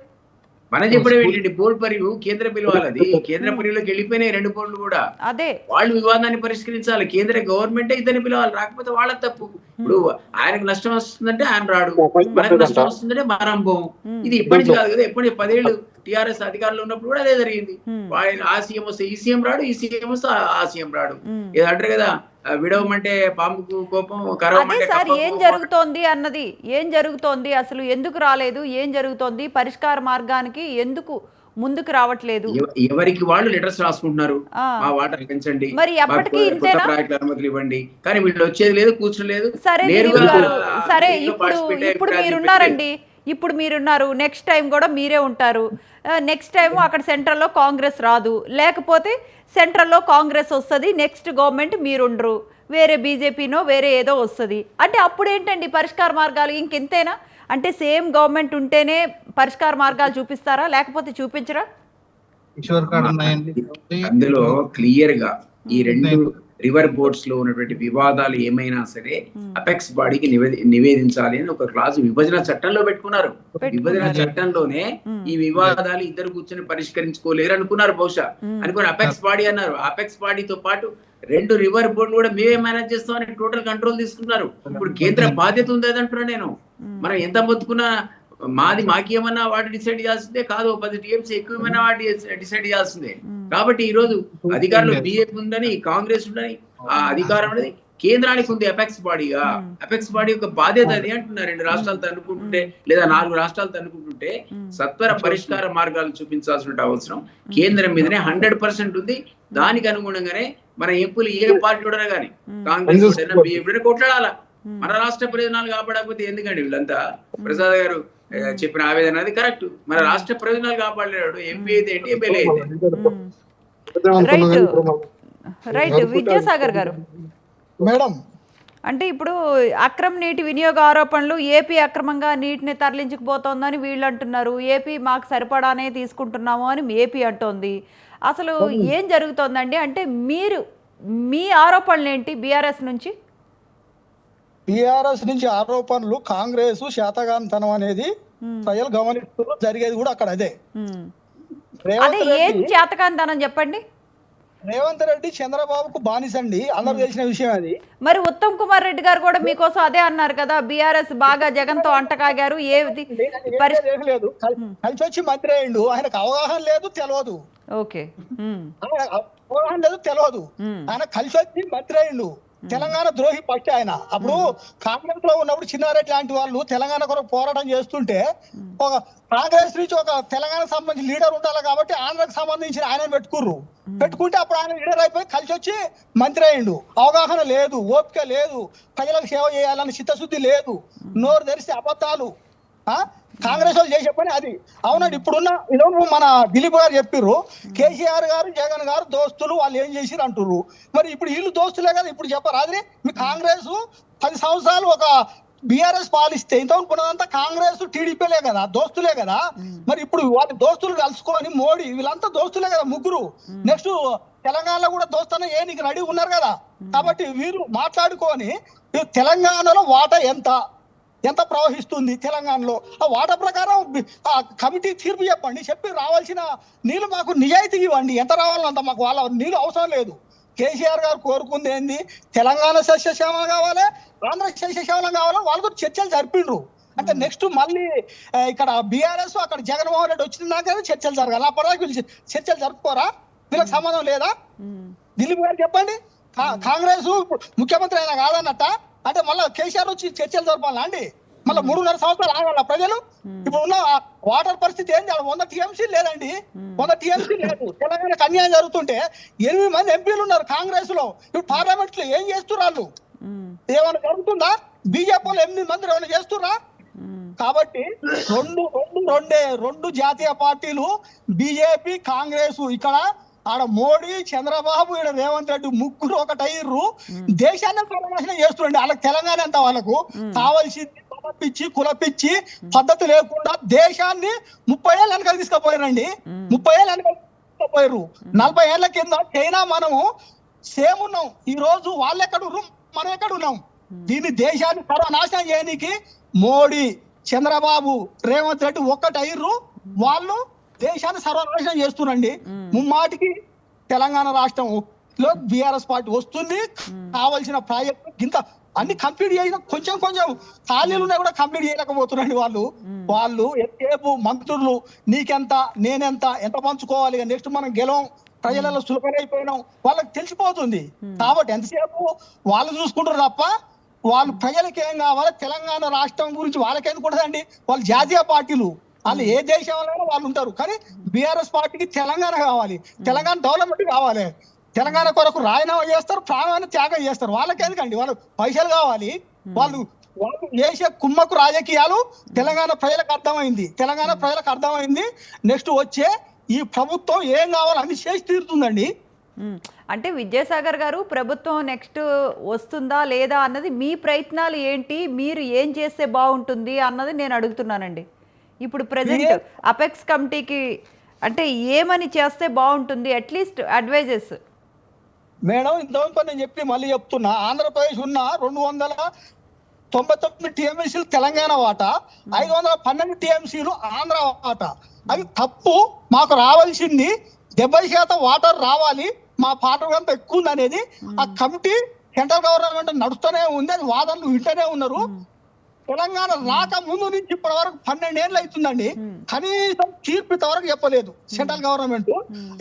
మనం చెప్పడం ఏంటంటే బోర్డు పరివు కేంద్ర పిలవాలది. కేంద్ర పరివులోకి వెళ్ళిపోయినాయి 2 బోర్డులు కూడా. అదే వాళ్ళు వివాదాన్ని పరిష్కరించాలి. కేంద్ర గవర్నమెంటే ఇద్దరిని పిలవాలి. రాకపోతే వాళ్ళ తప్పు. ఇప్పుడు ఆయనకు నష్టం వస్తుందంటే ఆయన రాడు, మనకు నష్టం వస్తుందంటే మనం పోము. ఇది ఇప్పటికి కాదు కదా, ఎప్పుడు 10 ఏళ్ళు టిఆర్ఎస్ అధికారంలో ఉన్నప్పుడు కూడా అదే జరిగింది. ఆ సీఎం వస్తే ఈ సీఎం రాడు, ఈ సీఎం వస్తే ఆ సీఎం రాడు. ఏదో అంటారు కదా, విడవమంటే పాముకు కోపం, కరవమంటే సార్ ఏం జరుగుతోంది అన్నది, ఏం జరుగుతోంది అసలు, ఎందుకు రాలేదు, ఏం జరుగుతోంది, పరిష్కార మార్గానికి ఎందుకు ముందుకు రావట్లేదు. ఎవరికి వాళ్ళు లెటర్స్ రాసుకుంటున్నారు, ఆ. మా వాటర్ పెంచండి, మరి మాకు ఎప్పటికీ కొత్త ఇంతేనా? ప్రాజెక్టుల అనుమతులు ఇవ్వండి, కానీ వీళ్ళు వచ్చేది లేదు, కూర్చోలేదు. సరే నేరుగా దిలీప్ గారు, సరే దీంట్లో ఇప్పుడు participate అయ్యే ఇప్పుడు అభిప్రాయాలు మీరున్నారండి, ఇప్పుడు మీరున్నారు, నెక్స్ట్ టైం కూడా మీరే ఉంటారు. నెక్స్ట్ టైం అక్కడ సెంట్రల్లో కాంగ్రెస్ రాదు, లేకపోతే సెంట్రల్లో కాంగ్రెస్ వస్తుంది, నెక్స్ట్ గవర్నమెంట్ మీరుండరు, వేరే బీజేపీనో వేరే ఏదో వస్తుంది. అంటే అప్పుడు ఏంటండి పరిష్కార మార్గాలు? ఇంకెంతేనా? అంటే సేమ్ గవర్నమెంట్ ఉంటేనే పరిష్కార మార్గాలు చూపిస్తారా, లేకపోతే చూపించరా? అందులో క్లియర్ గా ఈ రెండు రివర్ బోర్డ్స్ లో ఉన్నటువంటి వివాదాలు ఏమైనా సరే అపెక్స్ బాడీకి నివేదించాలి అని ఒక క్లాసు విభజన చట్టంలో పెట్టుకున్నారు. విభజన చట్టంలోనే ఈ వివాదాలు ఇద్దరు కూర్చొని పరిష్కరించుకోలేరు అనుకున్నారు, బహుశా అనుకుని అపెక్స్ బాడీ అన్నారు. అపెక్స్ బాడీతో పాటు రెండు రివర్ బోర్డులు కూడా మేమే మేనేజ్ చేస్తామని టోటల్ కంట్రోల్ తీసుకున్నారు. ఇప్పుడు కేంద్ర బాధ్యత ఉంది అదంటున్నా నేను. మనం ఎంత మొత్తుకున్నా మాకేమన్నా వాటి డిసైడ్ చేయాల్సిందే కాదు, 10 టీఎంసీ ఎక్కువైనా వాటి డిసైడ్ చేయాల్సిందే. కాబట్టి ఈ రోజు అధికారులు బీజేపీ ఉందని, కాంగ్రెస్ ఉందని, ఆ అధికారం అనేది కేంద్రానికి ఉంది అపెక్స్ బాడీగా. అపెక్స్ బాడీ యొక్క బాధ్యత అది అంటున్నారు. 2 రాష్ట్రాలతో అనుకుంటుంటే లేదా 4 రాష్ట్రాలతో అనుకుంటుంటే సత్వర పరిష్కార మార్గాలు చూపించాల్సిన అవసరం కేంద్రం మీదనే 100% ఉంది. దానికి అనుగుణంగానే మన ఎంపీలు ఏ పార్టీ కూడా కానీ కాంగ్రెస్ బీజేపీ కొట్లాడాలా. మన రాష్ట్ర ప్రయోజనాలు కాపాడకపోతే ఎందుకండి వీళ్ళంతా? ప్రసాద్ గారు చెప్పిన ఆవేదన అది కరెక్ట్. మన రాష్ట్ర ప్రయోజనాలు కాపాడలేడు ఎంపీ అయితే ఏంటి, ఎమ్మెల్యే అయితే. రైట్ విద్యాసాగర్ గారు మేడం, అంటే ఇప్పుడు అక్రమ నీటి వినియోగ ఆరోపణలు, ఏపీ అక్రమంగా నీటిని తరలించుకుపోతోందని వీళ్ళు అంటున్నారు, ఏపీ మాకు సరిపడానే తీసుకుంటున్నాము అని ఏపీ అంటోంది. అసలు ఏం జరుగుతోందండి? అంటే మీ ఆరోపణలు ఏంటి బీఆర్ఎస్ నుంచి? టిఆర్ఎస్ నుంచి ఆరోపణలు కాంగ్రెస్ శాతగానితనం అనేది ప్రజలు గమనిస్తున్నారు. జరిగేది కూడా అక్కడ అదే. అదే ఏం చేతకాంతనం చెప్పండి. రేవంత్ రెడ్డి చంద్రబాబుకు బానిసండి, అందరూ తెలిసిన విషయం అది. మరి ఉత్తమ్ కుమార్ రెడ్డి గారు కూడా మీకోసం అదే అన్నారు కదా, బీఆర్ఎస్ బాగా జగన్ తో అంటకాగారు, ఏది లేదు కలిసి వచ్చి మంత్రి అయ్యిండు, ఆయనకు అవగాహన లేదు, తెలియదు. ఓకే, అవగాహన లేదు, తెలియదు. ఆయన కలిసి వచ్చి మంత్రి అయ్యిండు. తెలంగాణ ద్రోహి పట్టి ఆయన. అప్పుడు కాంగ్రెస్ లో ఉన్నప్పుడు చిన్నారెడ్డి లాంటి వాళ్ళు తెలంగాణ కొరకు పోరాటం చేస్తుంటే ఒక కాంగ్రెస్ నుంచి ఒక తెలంగాణకు సంబంధించిన లీడర్ ఉండాలి కాబట్టి ఆంధ్రకు సంబంధించిన ఆయన పెట్టుకుంటే అప్పుడు ఆయన లీడర్ అయిపోయి కలిసి వచ్చి మంత్రి అయ్యిండు. అవగాహన లేదు, ఓపిక లేదు, ప్రజలకు సేవ చేయాలని చిత్తశుద్ధి లేదు, నోరు తెరిస్తే అబద్ధాలు. కాంగ్రెస్ వాళ్ళు చేసే పని అది. అవునండి, ఇప్పుడున్న మన దిలీప్ గారు చెప్పిర్రు, కేసీఆర్ గారు జగన్ గారు దోస్తులు, వాళ్ళు ఏం చేసిరు అంటుర్రు. మరి ఇప్పుడు వీళ్ళు దోస్తులే కదా, ఇప్పుడు చెప్పరు అది. మీ కాంగ్రెస్ 10 సంవత్సరాలు ఒక బీఆర్ఎస్ పాలిస్తే ఇంతకుముందంతా కాంగ్రెస్ టీడీపీలే కదా, దోస్తులే కదా. మరి ఇప్పుడు వాళ్ళ దోస్తులు కలుసుకొని మోడీ వీళ్ళంతా దోస్తులే కదా ముగ్గురు. నెక్స్ట్ తెలంగాణలో కూడా దోస్తన నీకు రెడీ ఉన్నారు కదా. కాబట్టి వీరు మాట్లాడుకొని తెలంగాణలో వాటా ఎంత ప్రవహిస్తుంది తెలంగాణలో, ఆ వాటా ప్రకారం ఆ కమిటీ తీర్పు చెప్పి రావాల్సిన నీళ్లు మాకు నిజాయితీ ఇవ్వండి. ఎంత రావాలంత మాకు వాళ్ళ నీళ్ళు అవసరం లేదు. కేసీఆర్ గారు కోరుకుంది ఏంది? తెలంగాణ సస్యశ్యామలం కావాలి, ఆంధ్ర సస్యశ్యామలం కావాలి. వాళ్ళతో చర్చలు జరిపిండ్రు. అంటే నెక్స్ట్ మళ్ళీ ఇక్కడ బీఆర్ఎస్ అక్కడ జగన్మోహన్ రెడ్డి వచ్చినాక చర్చలు జరగాలి. అప్పటిదాకా వీళ్ళు చర్చలు జరుపుకోరా? వీళ్ళకి సంబంధం లేదా? దిలీప్ గారు చెప్పండి. కాంగ్రెస్ ముఖ్యమంత్రి అయినా కాదన్నట్ట అంటే మళ్ళీ కేసీఆర్ వచ్చి చర్చలు జరపాలా అండి? మళ్ళీ 3.5 సంవత్సరాలు ఆగాల ప్రజలు? ఇప్పుడు ఉన్న వాటర్ పరిస్థితి ఏంటి? 100 టీఎంసీ లేదండి, 100 టీఎంసీ లేదు. తెలంగాణకు అన్యాయం జరుగుతుంటే 8 మంది ఎంపీలు ఉన్నారు కాంగ్రెస్ లో. ఇప్పుడు పార్లమెంట్ లో ఏం చేస్తున్నారు? ఏమైనా జరుగుతుందా? బీజేపీ వాళ్ళు 8 మంది ఏమైనా చేస్తున్నా? కాబట్టి రెండు జాతీయ పార్టీలు బీజేపీ కాంగ్రెస్, ఇక్కడ ఆడ మోడీ చంద్రబాబు ఈడ రేవంత్ రెడ్డి ముగ్గురు ఒకటయ్యారు. దేశాన్ని సర్వనాశనం చేస్తుండే. వాళ్ళకి తెలంగాణ అంతా వాళ్ళకు కావాల్సింది కులపిచ్చి పద్ధతి లేకుండా దేశాన్ని 30 ఏళ్ళ వెనకాల తీసుకుపోయారండి. 30 ఏళ్ళ వెనకాల తీసుకుపోయారు. 40 ఏళ్ల కింద చైనా మనము సేమ్ ఉన్నాం. ఈ రోజు వాళ్ళు ఎక్కడ ఉన్నాం, మనం ఎక్కడ ఉన్నాం? దీన్ని దేశాన్ని సర్వనాశనం చేయడానికి మోడీ చంద్రబాబు రేవంత్ రెడ్డి ఒక్కటయ్యారు. వాళ్ళు దేశాన్ని సర్వనాశనం చేస్తున్నారండి. ముమ్మాటికి తెలంగాణ రాష్ట్రంలో బీఆర్ఎస్ పార్టీ వస్తుంది. కావాల్సిన ప్రాజెక్టు ఇంత అన్ని కంప్లీట్ చేసిన కొంచెం ఖాళీలు ఉన్నాయి కూడా కంప్లీట్ చేయలేకపోతున్నారండి వాళ్ళు ఎంతసేపు మంత్రులు నీకెంత నేనెంత ఎంత పంచుకోవాలి, నెక్స్ట్ మనం గెలవం, ప్రజలలో సులభమైపోయినాం వాళ్ళకి తెలిసిపోతుంది. కాబట్టి ఎంతసేపు వాళ్ళు చూసుకుంటారు తప్ప వాళ్ళు ప్రజలకి ఏం కావాలి, తెలంగాణ రాష్ట్రం గురించి వాళ్ళకేందుకుంటుందండి? వాళ్ళు జాతీయ పార్టీలు, వాళ్ళు ఏ దేశంలో వాళ్ళు ఉంటారు. కానీ బీఆర్ఎస్ పార్టీకి తెలంగాణ కావాలి, తెలంగాణ డెవలప్మెంట్ కావాలి, తెలంగాణ కొరకు రాజీనామా చేస్తారు, ప్రాణాన్ని త్యాగం చేస్తారు. వాళ్ళకి ఎందుకండి, వాళ్ళు పైసలు కావాలి. వాళ్ళు చేసే కుమ్మకు రాజకీయాలు తెలంగాణ ప్రజలకు అర్థమైంది. నెక్స్ట్ వచ్చే ఈ ప్రభుత్వం ఏం కావాలో అన్ని చేసి తీరుతుందండి. అంటే విద్యాసాగర్ గారు, ప్రభుత్వం నెక్స్ట్ వస్తుందా లేదా అన్నది మీ ప్రయత్నాలు ఏంటి, మీరు ఏం చేస్తే బాగుంటుంది అన్నది నేను అడుగుతున్నానండి. ఇప్పుడు ప్రజెంట్ అపెక్స్ కమిటీకి అంటే ఏమని చేస్తే బాగుంటుంది, అట్లీస్ట్ అడ్వైజెస్. మేడం ఇంతవరకు నేను చెప్పి మళ్ళీ చెప్తున్నా, ఆంధ్రప్రదేశ్ ఉన్న 299 టీఎంసీలు తెలంగాణ వాటా, 512 టీఎంసీలు ఆంధ్ర వాటా. అవి తప్పు. మాకు రావాల్సింది 70% వాటర్ రావాలి, మా పాటర్ అంతా ఎక్కువ ఉంది అనేది ఆ కమిటీ సెంట్రల్ గవర్నమెంట్ నడుస్తూనే ఉంది. అది వాదనలు వింటూనే ఉన్నారు. తెలంగాణ రాక ముందు నుంచి ఇప్పటి వరకు 12 ఏళ్ళు అవుతుందండి. కనీసం తీర్పు ఇంతవరకు చెప్పలేదు సెంట్రల్ గవర్నమెంట్.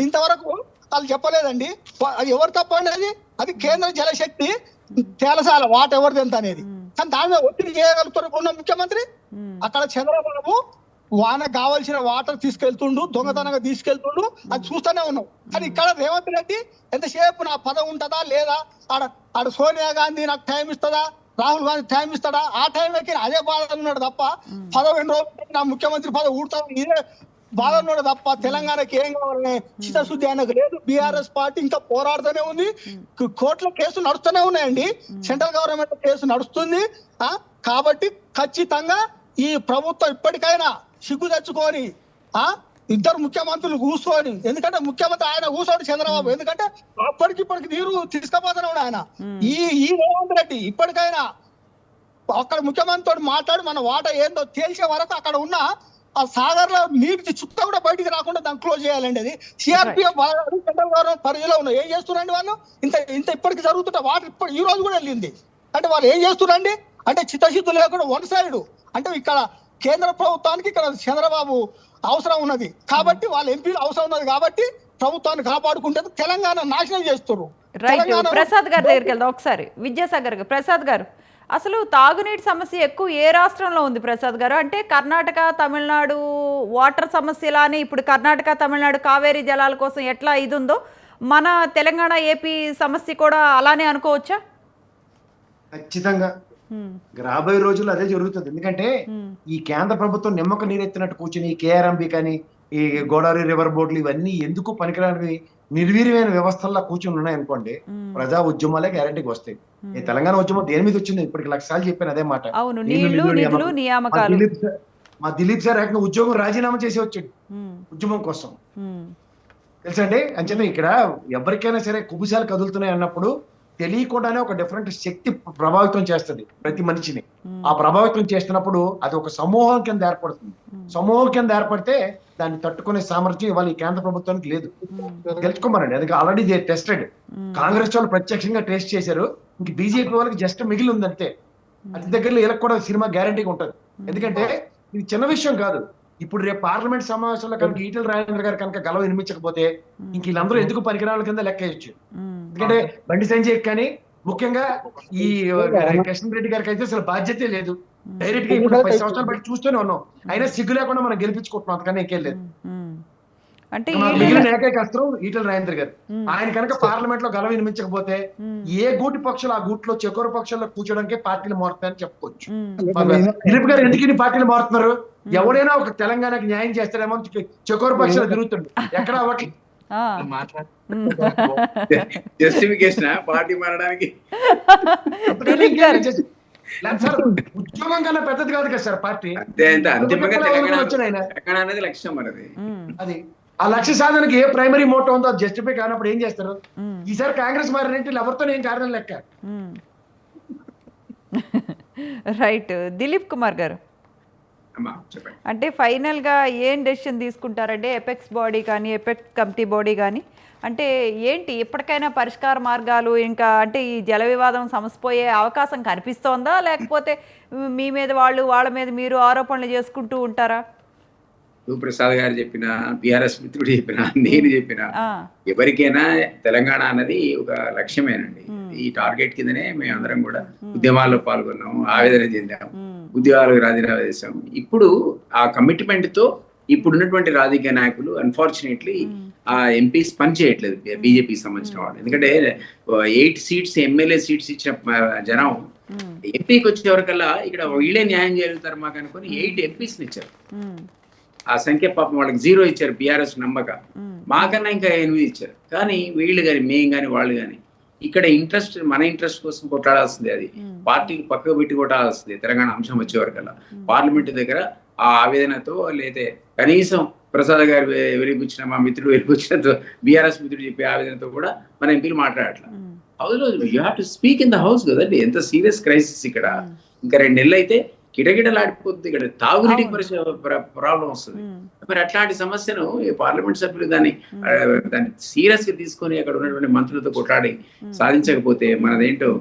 ఇంతవరకు వాళ్ళు చెప్పలేదండి. అది ఎవరు తప్పండి, అది కేంద్ర జలశక్తి తేలసాల వాటర్ ఎవరిది ఎంత అనేది. కానీ దాని మీద ఒత్తిడి చేయగలుగుతారు ఉన్న ముఖ్యమంత్రి. అక్కడ చంద్రబాబు వానకు కావాల్సిన వాటర్ తీసుకెళ్తుండు, దొంగతనంగా తీసుకెళ్తుండు, అది చూస్తూనే ఉన్నాం. కానీ ఇక్కడ రేవంత్ రెడ్డి ఎంతసేపు నా పదవి ఉంటుందా లేదా, ఆడ సోనియా గాంధీ నాకు టైం ఇస్తుందా, రాహుల్ గాంధీ టైం ఇస్తాడా, ఆ టైంకి అదే బాధ ఉన్నాడు తప్ప, పదవి ఎన్ని రోజులు నా ముఖ్యమంత్రి పదవి ఊడతాడు ఇదే బాధ ఉన్నాడు తప్ప తెలంగాణకి ఏం కావాలనే చిత్తశుద్ధి ఆయనకు లేదు. బీఆర్ఎస్ పార్టీ ఇంకా పోరాడుతూనే ఉంది. కోర్టులో కేసులు నడుస్తూనే ఉన్నాయండి, సెంట్రల్ గవర్నమెంట్ కేసు నడుస్తుంది. కాబట్టి ఖచ్చితంగా ఈ ప్రభుత్వం ఇప్పటికైనా సిగ్గు తెచ్చుకొని ఇద్దరు ముఖ్యమంత్రులు కూర్చొని, ఎందుకంటే ముఖ్యమంత్రి ఆయన కూర్చోడు చంద్రబాబు, ఎందుకంటే అప్పటికిప్పటికి నీరు తీసుకుపోతూనే ఉన్నాడు ఆయన. ఈ రేవంత్ రెడ్డి ఇప్పటికైనా అక్కడ ముఖ్యమంత్రితో మాట్లాడి మన వాటా ఏందో తేల్చే వరకు అక్కడ ఉన్న ఆ సాగర్ లో నీటి చుక్క కూడా బయటికి రాకుండా దాన్ని క్లోజ్ చేయాలండి. అది సిఆర్పిఎఫ్ సెంట్రల్ గవర్నమెంట్ పరిధిలో ఉన్నాయి. ఏం చేస్తున్నారండి వాళ్ళు? ఇంత ఇప్పటికి జరుగుతుంటే వాటర్ ఇప్పుడు ఈ రోజు కూడా వెళ్ళింది అంటే వాళ్ళు ఏం చేస్తున్నారండి అంటే చిత్తశుద్ధి లేకుండా వన్ సైడ్. అంటే ఇక్కడ కేంద్ర ప్రభుత్వానికి ఇక్కడ చంద్రబాబు అవసరం ఉన్నది కాబట్టి, వాళ్ళ ఎంపీలు అవసరం ఉన్నది కాబట్టి ప్రభుత్వాన్ని కాపాడుకుంటే తెలంగాణ నాశనం చేస్తున్నారు. ప్రసాద్ గారి దగ్గరికి వెళ్దాం ఒకసారి. విద్యాసాగర్ గారు, ప్రసాద్ గారు, అసలు తాగునీటి సమస్య ఎక్కువ ఏ రాష్ట్రంలో ఉంది ప్రసాద్ గారు? అంటే కర్ణాటక, తమిళనాడు వాటర్ సమస్యలానే ఇప్పుడు కర్ణాటక, తమిళనాడు కావేరీ జలాల కోసం ఎట్లా ఇది ఉందో, మన తెలంగాణ, ఏపీ సమస్య కూడా అలానే అనుకోవచ్చా? ఖచ్చితంగా రాబోయే రోజుల్లో అదే జరుగుతుంది. ఎందుకంటే ఈ కేంద్ర ప్రభుత్వం నిమ్మక నీరెత్తినట్టు కూర్చుని ఈ కేఆర్ఎంబి కానీ ఈ గోదావరి రివర్ బోర్డులు ఇవన్నీ ఎందుకు పనికిరాని నిర్వీర్యమైన వ్యవస్థల్లో కూర్చుని ఉన్నాయి అనుకోండి, ప్రజా ఉద్యమాలే గ్యారంటీకి వస్తాయి. ఈ తెలంగాణ ఉద్యమం దేని మీద వచ్చింది ఇప్పటికి 100 సార్లు చెప్పాను అదే మాట. మా దిలీప్ సార్ ఏకంగా ఉద్యోగం రాజీనామా చేసి వచ్చాడు ఉద్యమం కోసం, తెలుసండి. అంచేత ఇక్కడ ఎవరికైనా సరే కుబుసాలు కదులుతున్నాయి అన్నప్పుడు తెలియకుండానే ఒక డిఫరెంట్ శక్తి ప్రభావితం చేస్తుంది ప్రతి మనిషిని. ఆ ప్రభావితం చేస్తున్నప్పుడు అది ఒక సమూహం కింద ఏర్పడుతుంది. సమూహం కింద ఏర్పడితే దాన్ని తట్టుకునే సామర్థ్యం ఇవాళ ఈ కేంద్ర ప్రభుత్వానికి లేదు. గెలుచుకోమనండి, అందుకే ఆల్రెడీ దే టెస్టెడ్. కాంగ్రెస్ వాళ్ళు ప్రత్యక్షంగా టెస్ట్ చేశారు, ఇంక బీజేపీ వాళ్ళకి జస్ట్ మిగిలి ఉంది అంతే. అతి దగ్గరలో వీళ్ళకి కూడా సినిమా గ్యారంటీగా ఉంటది. ఎందుకంటే ఇది చిన్న విషయం కాదు. ఇప్పుడు రేపు పార్లమెంట్ సమావేశంలో కనుక ఈటెల రాజేంద్ర గారు కనుక గలవ వినిపించకపోతే ఇంక వీళ్ళందరూ ఎందుకు పరికరాల కింద లెక్కేయచ్చు. ఎందుకంటే బండి సంజయ్ కానీ ముఖ్యంగా ఈ కృష్ణ రెడ్డి గారికి అయితే అసలు బాధ్యతే లేదు. డైరెక్ట్ గా ఇప్పుడు 10 సంవత్సరాలు బట్టి చూస్తూనే ఉన్నాం, అయినా సిగ్గు లేకుండా మనం గెలిపించుకుంటున్నాం, అంతకన్నా ఇంకేం లేదు. అంటే మిగిలిన ఏకైక అస్త్రం ఈటెల రాజేంద్ర గారు. ఆయన కనుక పార్లమెంట్ లో గలవ వినిపించకపోతే ఏ గూటి పక్షులు ఆ గూట్లో చకోర పక్షుల్లో కూర్చోడానికి పార్టీలు మారుతాయని చెప్పుకోవచ్చు. దిలీప్ గారు ఎందుకు ఇన్ని పార్టీలు మారుతున్నారు? ఎవడైనా ఒక తెలంగాణకి న్యాయం చేస్తాడేమో చకోర పక్షులు తిరుగుతుంది, ఎక్కడ అవ్వట్లేదు. జస్టిఫికేషన్ పార్టీ మారడానికి ఉద్యోగం కన్నా పెద్దది కాదు కదా సార్ పార్టీ. అంతిమంగా తెలంగాణ అనేది లక్ష్యం మనది. అది ఆ లక్ష్య సాధనకి ఏ ప్రైమరీ మోటో ఉందో అది జస్టిఫై కానప్పుడు ఏం చేస్తారు? ఈసారి కాంగ్రెస్ మారినట్టు ఎవరితో ఏం కారణం లెక్క. రైట్. దిలీప్ కుమార్ గారు, అంటే ఫైనల్గా ఏం డెసిషన్ తీసుకుంటారంటే ఎపెక్స్ బాడీ కానీ ఎపెక్స్ కమిటీ బాడీ కానీ అంటే ఏంటి ఇప్పటికైనా పరిష్కార మార్గాలు, ఇంకా అంటే ఈ జల వివాదం సమసిపోయే అవకాశం కనిపిస్తోందా, లేకపోతే మీ మీద వాళ్ళు, వాళ్ళ మీద మీరు ఆరోపణలు చేసుకుంటూ ఉంటారా? ప్రసాద్ గారు చెప్పిన, బీఆర్ఎస్ మిత్రుడు చెప్పిన, నేను చెప్పిన, ఎవరికైనా తెలంగాణ అన్నది ఒక లక్ష్యమేనండి. ఈ టార్గెట్ కిందనే మేమందరం కూడా ఉద్యమాల్లో పాల్గొన్నాం, ఆవేదన చెందాం. ఉద్యోగాలకు రాజీనామా చేశాము. ఇప్పుడు ఆ కమిట్మెంట్ తో ఇప్పుడున్నటువంటి రాజకీయ నాయకులు అన్ఫార్చునేట్లీ ఆ ఎంపీస్ పని చేయట్లేదు, బీజేపీకి సంబంధించిన వాళ్ళు. ఎందుకంటే 8 సీట్స్ ఎమ్మెల్యే సీట్స్ ఇచ్చిన జనం ఎంపీకి వచ్చే వరకల్లా ఇక్కడ వీళ్ళే న్యాయం చేయగలుగుతారు మాకు అనుకుని 8 ఎంపీస్ ఇచ్చారు. ఆ సంఖ్య పాపం వాళ్ళకి 0 ఇచ్చారు బీఆర్ఎస్ నమ్మక. మాకన్నా ఇంకా 8 ఇచ్చారు. కానీ వీళ్ళు కానీ మేము కానీ వాళ్ళు కానీ ఇక్కడ ఇంట్రెస్ట్, మన ఇంట్రెస్ట్ కోసం కొట్లాడాల్సిందే. అది పార్టీకి పక్కకు పెట్టి కొట్టాల్సిందే. తెలంగాణ అంశం వచ్చే వరకల్లా పార్లమెంట్ దగ్గర ఆ ఆవేదనతో, లేదా కనీసం ప్రసాద్ గారు వెలిపించిన, మా మిత్రుడు వెలిపించిన బీఆర్ఎస్ మిత్రుడు చెప్పే ఆవేదనతో కూడా మన ఎంపీలు మాట్లాడట్లా. హౌస్ లో you have to speak in the house కదండి. ఎంత సీరియస్ క్రైసిస్ ఇక్కడ. ఇంకా 2 నెలలు అయితే కిటకిటలాడిపోతుంది. ఇక్కడ తాగునీటికి ప్రాబ్లం వస్తుంది. మరి అట్లాంటి సమస్యను ఈ పార్లమెంట్ సభ్యులు దాన్ని సీరియస్ గా తీసుకొని అక్కడ ఉన్నటువంటి మంత్రులతో కొట్లాడి సాధించకపోతే మనదేంటో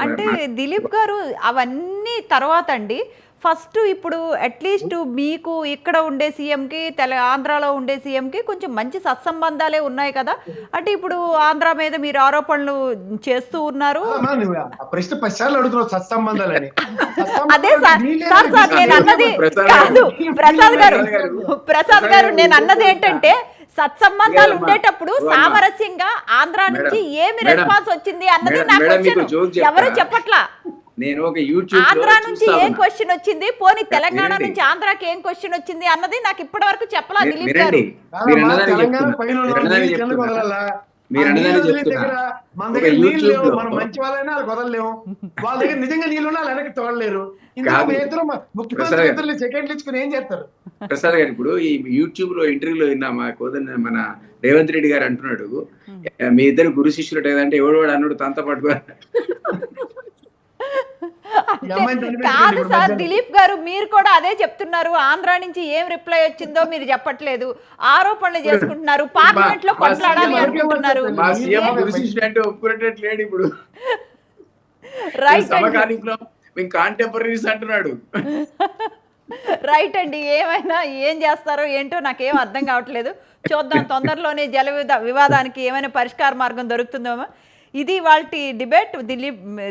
అంటే దిలీప్ గారు అవన్నీ తర్వాత అండి, ఫస్ట్ ఇప్పుడు అట్లీస్ట్ మీకు ఇక్కడ ఉండే సీఎంకి ఆంధ్రాలో ఉండే సీఎంకి కొంచెం మంచి సత్సంబంధాలే ఉన్నాయి కదా. అంటే ఇప్పుడు ఆంధ్ర మీద మీరు ఆరోపణలు చేస్తూ ఉన్నారు. ప్రశ్న 10 సార్లు అడుగుతున్నావు సత్సంబంధాలని. అదే సార్ నేను అన్నది కాదు ప్రసాద్ గారు నేను అన్నది ఏంటంటే సత్సంబంధాలు ఉండేటప్పుడు సామరస్యంగా ఆంధ్ర నుంచి ఏమి రెస్పాన్స్ వచ్చింది అన్నది నా క్వశ్చన్. ఎవరు చెప్పట్లా. నేను ఒక యూట్యూబ్ ఆంధ్ర నుంచి ఏం క్వశ్చన్ వచ్చింది, పోనీ తెలంగాణ నుంచి ఆంధ్రాకి ఏం క్వశ్చన్ వచ్చింది అన్నది నాకు ఇప్పటి వరకు చెప్పలా దిలీప్ గారు. మంచి వాళ్ళైనా వదలలేము, వాళ్ళ దగ్గర నిజంగా నీళ్ళు ఉన్నా వెనక్కి తోడలేరు. సెకండ్లు ఇచ్చుకుని ఏం చేస్తారు? ప్రసాద్ గారు ఇప్పుడు ఈ యూట్యూబ్ లో ఇంటర్వ్యూలో విన్నా మన రేవంత్ రెడ్డి గారు అంటున్నాడు, మీ ఇద్దరు గురు శిష్యులు అంటే ఎవడు అన్నాడు తనతో పట్టుకో. కాదు సార్ దిలీప్ గారు, మీరు కూడా అదే చెప్తున్నారు. ఆంధ్ర నుంచి ఏం రిప్లై వచ్చిందో మీరు చెప్పట్లేదు, ఆరోపణలు చేసుకుంటున్నారు, పార్లమెంట్ లో కొట్లాడాలి అనుకుంటున్నారు. రైట్ అంటున్నాడు. రైట్ అండి, ఏమైనా ఏం చేస్తారో ఏంటో నాకేం అర్థం కావట్లేదు. చూద్దాం, తొందరలోనే జల వివాదానికి ఏమైనా పరిష్కార మార్గం దొరుకుతుందేమో. ఇది వాల్టి డిబేట్.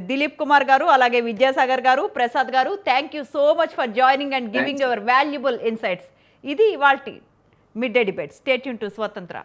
దిలీప్ కుమార్ గారు, అలాగే విద్యాసాగర్ గారు, ప్రసాద్ గారు, thank you so much for joining and giving your valuable insights. ఇది వాల్టి mid day debate. Stay tune to స్వతంత్ర.